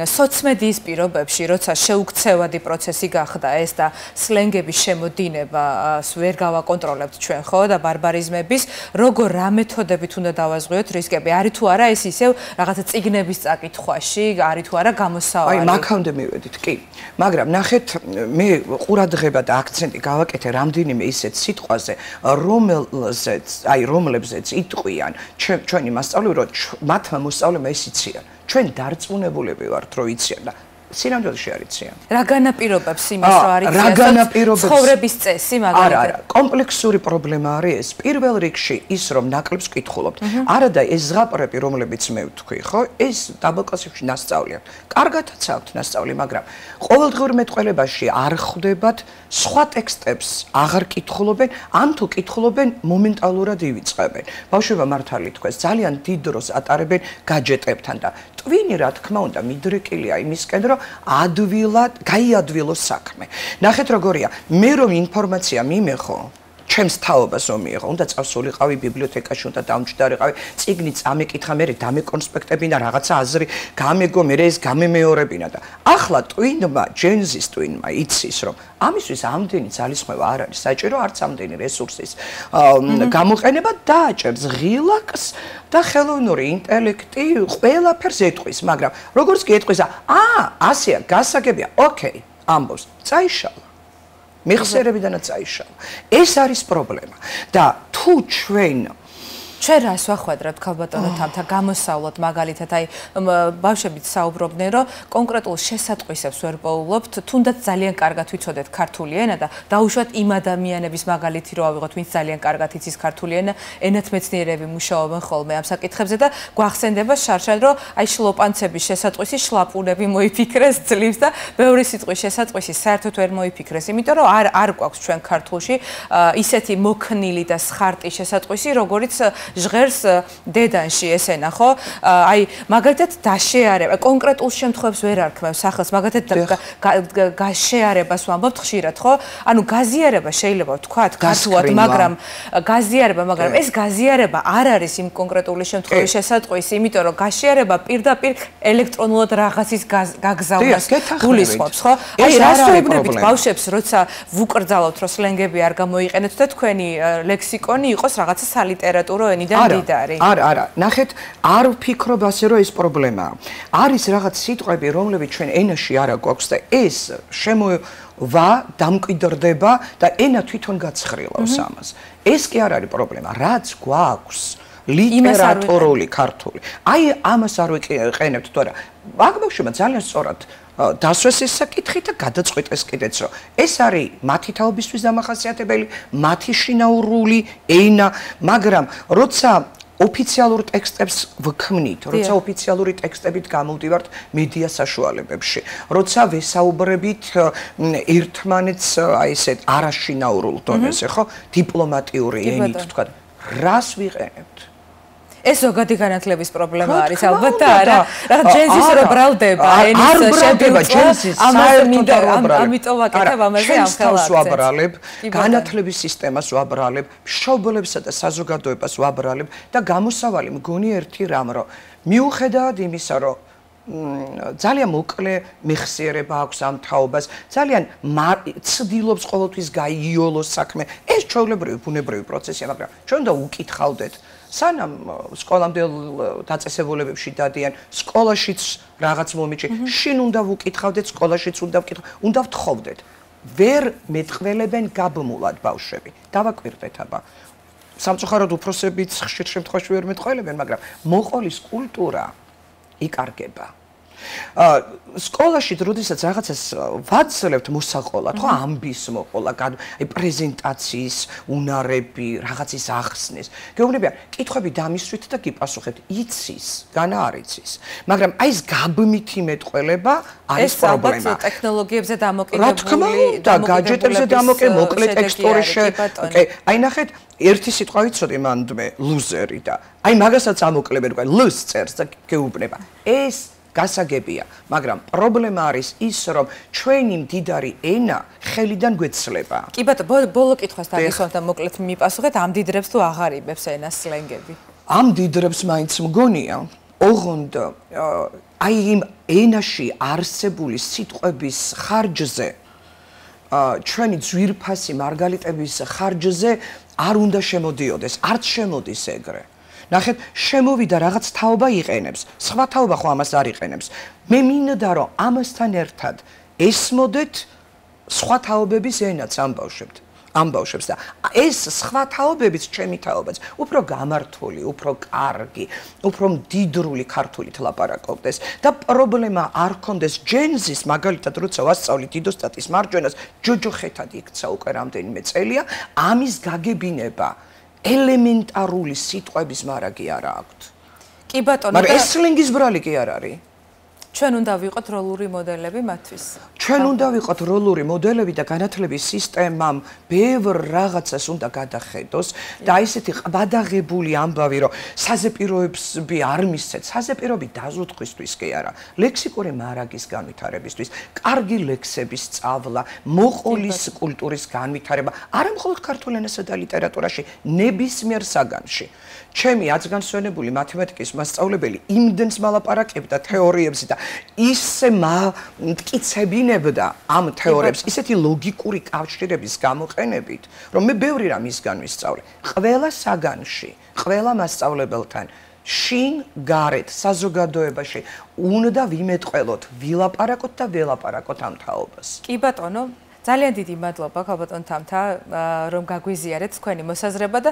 სოციმედიის პირობებში, როცა შეუქცევადი პროცესი გახდა ეს და სლენგების შემოდინებას ვერ გავაკონტროლებთ ჩვენ, ხო, და ბარბარიზმების, როგორ რა მეთოდებით უნდა დავაზღვიოთ რისკები? არის თუ არა ეს ისევ რაღაცა წიგნების წაკითხვაში, არის თუ არა გამოსავალი? აი, მაგამდე მივედით. კი, მაგრამ ნახეთ, მე ყურადღება და აქცენტი გავაკეთე რამდენიმე ისეთ სიტყვაზე, რომლებზეც იტყვიან ჩვენი მასწავლებლები, რომ მათმა მოსწავლეებმა ეს იციან. ჩვენ დარწმუნებულები ვართ, რომ იციან და სინამდვილეში არიციან. რა განაპირობებს იმას, რომ არიციან? ცხოვრების წესი, მაგალითად. არა, კომპლექსური პრობლემა არის ეს. პირველ რიგში ის, რომ ნაკლებს კითხულობთ. არა და ეს ზღაპრები, რომლებიც მე ვთქვი, ხო, ეს დაბალკლასებში ნასწავლიან. კარგადაც აქვთ ნასწავლი, მაგრამ ყოველდღიურ მეტყველებაში არ ხვდებათ სხვა ტექსტებს აღარ კითხულობენ, ან თუ კითხულობენ, მომენტალურად ივიწყებენ. ბავშვებმა მართალი თქვეს, ძალიან დიდ დროს ატარებენ გაჯეტებთან და ტვინი, რა თქმა უნდა, მიდრეკილია იმისკენ, რომ ადვილად გაიადვილოს საქმე. ნახეთ როგორია, მე რომ ინფორმაცია მიმეხო, ჩემს თაობას რომ მიიღო, უნდა წავსულიყავი ბიბლიოთეკაში, უნდა დამჯდარიყავი, წიგნი წამეკითხა, მე დამეკონსპექტებინა, რაღაცა აზრი გამეგო, მე ეს გამემეორებინა და ახლა ტვინმა, ჯენზის ტვინმა იცის, რომ ამისთვის ამდენი ძალისხმევა არ არის საჭირო, არც ამდენი რესურსის გამოყენება დააჭერს ღილაკს და ხელოვნური ინტელექტი ყველაფერს ეტყვის, მაგრამ როგორც კი ეტყვის, ასეა, გასაგებია, ოკეი, ამბობს, წაიშალა. მეხსიერებიდანაც წაიშალა. ეს არის პრობლემა. და თუ ჩვენ რას ვახვედრებთ ქალბატონო თამთა გამოსავლოთ მაგალითად აი ბავშვებიც საუბრობდნენ რომ კონკრეტულ შესატყვისებს ვერ პოულობთ თუნდაც ძალიან კარგად ვიცოდეთ ქართული ენა და დაუშვათ იმ ადამიანების მაგალითი რო ავიღოთ ვინც ძალიან კარგად იცის ქართული ენა ენათმეცნიერები მუშაობენ ხოლმე ამ საკითხებზე და გვახსენდება შარშან რომ აი შლოპანცების შესატყვისი შლაპუნები მოიფიქრეს ძლივს და ბევრი სიტყვის შესატყვისი საერთოდ ვერ მოიფიქრეს იმიტომ რომ არ გვაქვს ჩვენ ქართულში ისეთი მოქნილი და სხარტი შესატყვისი როგორიც ჟღერს დედანში ესენა ხო აი მაგალითად დაშეარება კონკრეტულ შემთხვევებს ვერ არქმევს სახელს მაგალითად გაშეარებას ვამბობთ ხშირად ხო ანუ გაზიარება შეიძლება ვთქვათ გასულად მაგრამ ეს გაზიარება არ არის იმ კონკრეტული შემთხვევის შესატყვისი იმიტომ რომ გაშეარება პირდაპირ ელექტრონულად რაღაცის გაგზავნას გულისხმობს ხო აი რას ვეუბნებით ბავშვებს როცა ვუკრძალავთ რომ სლენგები არ გამოიყენეთ და თქვენი ლექსიკონი იყოს რაღაცა სალიტერატურო არა, ნახეთ, არ ვფიქრობ ასე, რომ ეს პრობლემაა. არის რაღაც სიტყვები, რომლებიც ჩვენ ენაში არ აქვს და ეს შემოვა, დამკვიდრდება და ენა თვითონ გაცხრილავს ამას. ეს კი არ არის პრობლემა, რაც გვაქვს ლიტერატურული ქართული. აი ამას არ ვიყენებთ, თორე აქ ბავშვებმა ძალიან სწორად დასვეს ეს საკითხი და გადაწყვიტეს კიდეც რომ ეს არის მათი თაობისთვის დამახასიათებელი, მათი შინაურული ენა, მაგრამ როცა ოფიციალურ ტექსტებს ვქმნით, როცა ოფიციალური ტექსტებით გამოვდივართ მედია საშუალებებში, როცა ვესაუბრებით ერთმანეთს აი ესეთ არაშინაურულ დონეზე, ხო, დიპლომატიური ენით თქვა, რას ვიყენებთ? ეს ზოგადი განათლების პრობლემა არის ალბათ და არა რა ჯენზის რო ბრალდება ენის შეფერილობა ამიტომ ვაკეთებ ამაზე ამ ხელს ვაბრალებ განათლების სისტემას ვაბრალებ მშობლებსა და საზოგადოებას ვაბრალებ და გამოსავალი მგონი ერთი რამ რომ მიუხედავად იმისა რომ ძალიან მოკლე მეხსიერება აქვს ამ თაობას ძალიან ცდილობს ყოველთვის გაიოლოს საქმე ეს ჩვეულებრივი ბუნებრივი პროცესია მაგრამ ჩვენ უნდა უკითხავდეთ სანამ სკოლამდელ დაწესებულებებში დადიან სკოლაშიც რაღაც მომიჯი შინ უნდა ვუკითხავდეთ სკოლაშიც უნდა ვთხოვდეთ ვერ მეტყველებენ გაბმულად ბავშვები დავაკვირდეთ აბა სამწუხაროდ უფროსებიც ხშირ შემთხვევაში ვერ მეტყველებენ, მაგრამ მოყოლის კულტურა იკარგება. სკოლაში როდესაც რაღაცას ვაცლებთ მოსაყოლად, ხო, ამბის მოყოლა, აი პრეზენტაციის უნარები, რაღაცის ახსნის. გეუბნებიან, კითხვები დამისვით და გიპასუხებთ, იცის, განა არ იცის. მაგრამ აი ეს გაბმითი მეტყველება არის პრობლემა. ეს ტექნოლოგიებზე დამოკიდებული, რა თქმა უნდა, გაჯეტებზე დამოკიდებული, მოკლე ტექსტურში. აი ნახეთ, ერთი სიტყვა ვიცოდი მანდმე, ლუზერი და აი მაგასაც ამოკლებენ, ლს წერს და გეუბნება. ეს გასაგებია, მაგრამ პრობლემა არის ის, რომ ჩვენი მდიდარი ენა ხელიდან გვეცლება. კი ბატონო, ბოლო კითხვას დაგისვამთ და მოკლედ მიპასუხეთ, ამდიდრებს თუ აღარიბებს ენას სლენგები? ამდიდრებს მაინც მგონია, ოღონდ აი იმ ენაში არსებული სიტყვების ხარჯზე, ჩვენი ძვირფასი მარგალიტების ხარჯზე არ უნდა შემოდიოდეს, არც შემოდის ეგრე. ნახეთ, შემოვიდა რაღაც თაობა იყენებს, სხვა თაობა ხო ამას არ იყენებს. მე მინდა რომ ამასთან ერთად ესმოდეთ სხვა თაობების ენაც ამბავშვებს და ეს სხვა თაობებიც ჩემი თაობაც უფრო გამართული, უფრო კარგი, უფრო მდიდრული ქართულით ლაპარაკობდეს და პრობლემა არ ქონდეს ჯენზის მაგალითად როცა ვასწავლით იდოსტატის მარჯვენას ჯოჯოხეთად იქცა უკვე რამდენიმე წელია ამის გაგებინება ელემენტარული სიტყვების მარაგი არ აქვთ. კი ბატონო, მაგრამ ეს სლენგის ბრალი კი არ არის. ჩვენ უნდა ვიყოთ როლური მოდელები მათთვის. ჩვენ უნდა ვიყოთ როლური მოდელები და განათლების სისტემამ ბევრ რაღაცას უნდა გადახედოს და ესეთი ყბადაღებული ამბავი რომ საზეპიროები არ მისცეთ, საზეპიროები დაზუსტყვისთვის კი არა, ლექსიკური მარაგის განვითარებისთვის, კარგი ლექსების სწავლა, მოყოლის კულტურის განვითარება, არა მხოლოდ ქართულ ენასა და ლიტერატურაში, ნებისმიერ საგანში. ჩემი აცგანსვენებული მათემატიკის მასწავლებელი იმდენს მალაპარაკებდა თეორიებზე და ისე მტკიცებინებდა ამ თეორიებს ისეთი ლოგიკური კავშირების გამოყენებით, რომ მე ბევრი რამ ისგან ვისწავლე. ყველა საგანში, ყველა მასწავლებელთან შინ გარეთ საზოგადოებაში უნდა ვიმეტყველოთ, ვილაპარაკოთ და ველაპარაკოთ ამ თაობას. კი ბატონო, ძალიან დიდი მადლობა ქალბატონ თამთა, რომ გაგვიზიარეთ თქვენი მოსაზრება და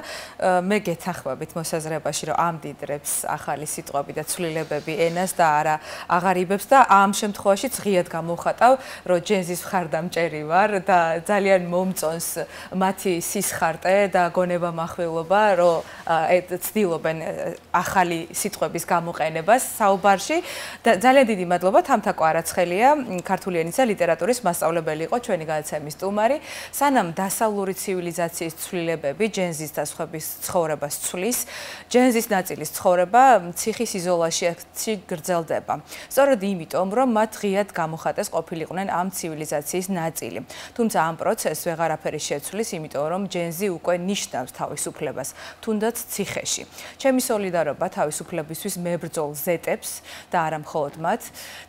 მე გეთანხმებით მოსაზრებაში, რომ ამდიდრებს ახალი სიტყვები და ცვლილებები ენას და არა აღარიბებს და ამ შემთხვევაში ღიად გამოვხატავ, რომ ჯენზის მხარდამჭერი ვარ და ძალიან მომწონს მათი სისხარტე და გონება מחვილობა, რომ ცდილობენ ახალი სიტყვების გამოყენებას საუბარში და ძალიან დიდი მადლობა თამთა კვარაცხელია, ქართული ენის და ლიტერატურის მასწავლებელი იყო ჩვენი ემის სტუმარი, სანამ დასავლური ცივილიზაციის ცვლილებები ჯენზის და სხვების ცხოვრებას ცვლის, ჯენზის ნაწილის ცხოვრება ციხის იზოლაციაში გრძელდება. სწორედ იმიტომ, რომ მათ ღიად გამოხატეს ყოფილიყვნენ ამ ცივილიზაციის ნაწილი. თუმცა ამ პროცესს ვეღარაფერი შეცვლის, იმიტომ რომ ჯენზი უკვე ნიშნავს თავისუფლებას, თუნდაც ციხეში. ჩემი სოლიდარობა თავისუფლებისთვის მებრძოლ ზეტებს და არა მხოლოდ მათ,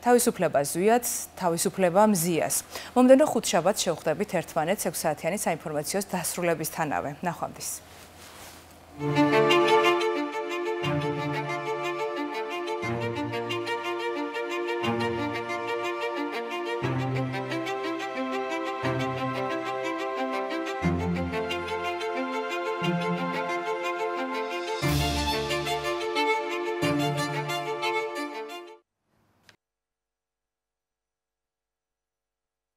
თავისუფლება ზვიად, თავისუფლება მზიას. მომდევნო ხუთშაბათს შევხვდებით ერთმანეთს 6 საათიანი საინფორმაციო დასრულებისთანავე. ნახვამდის.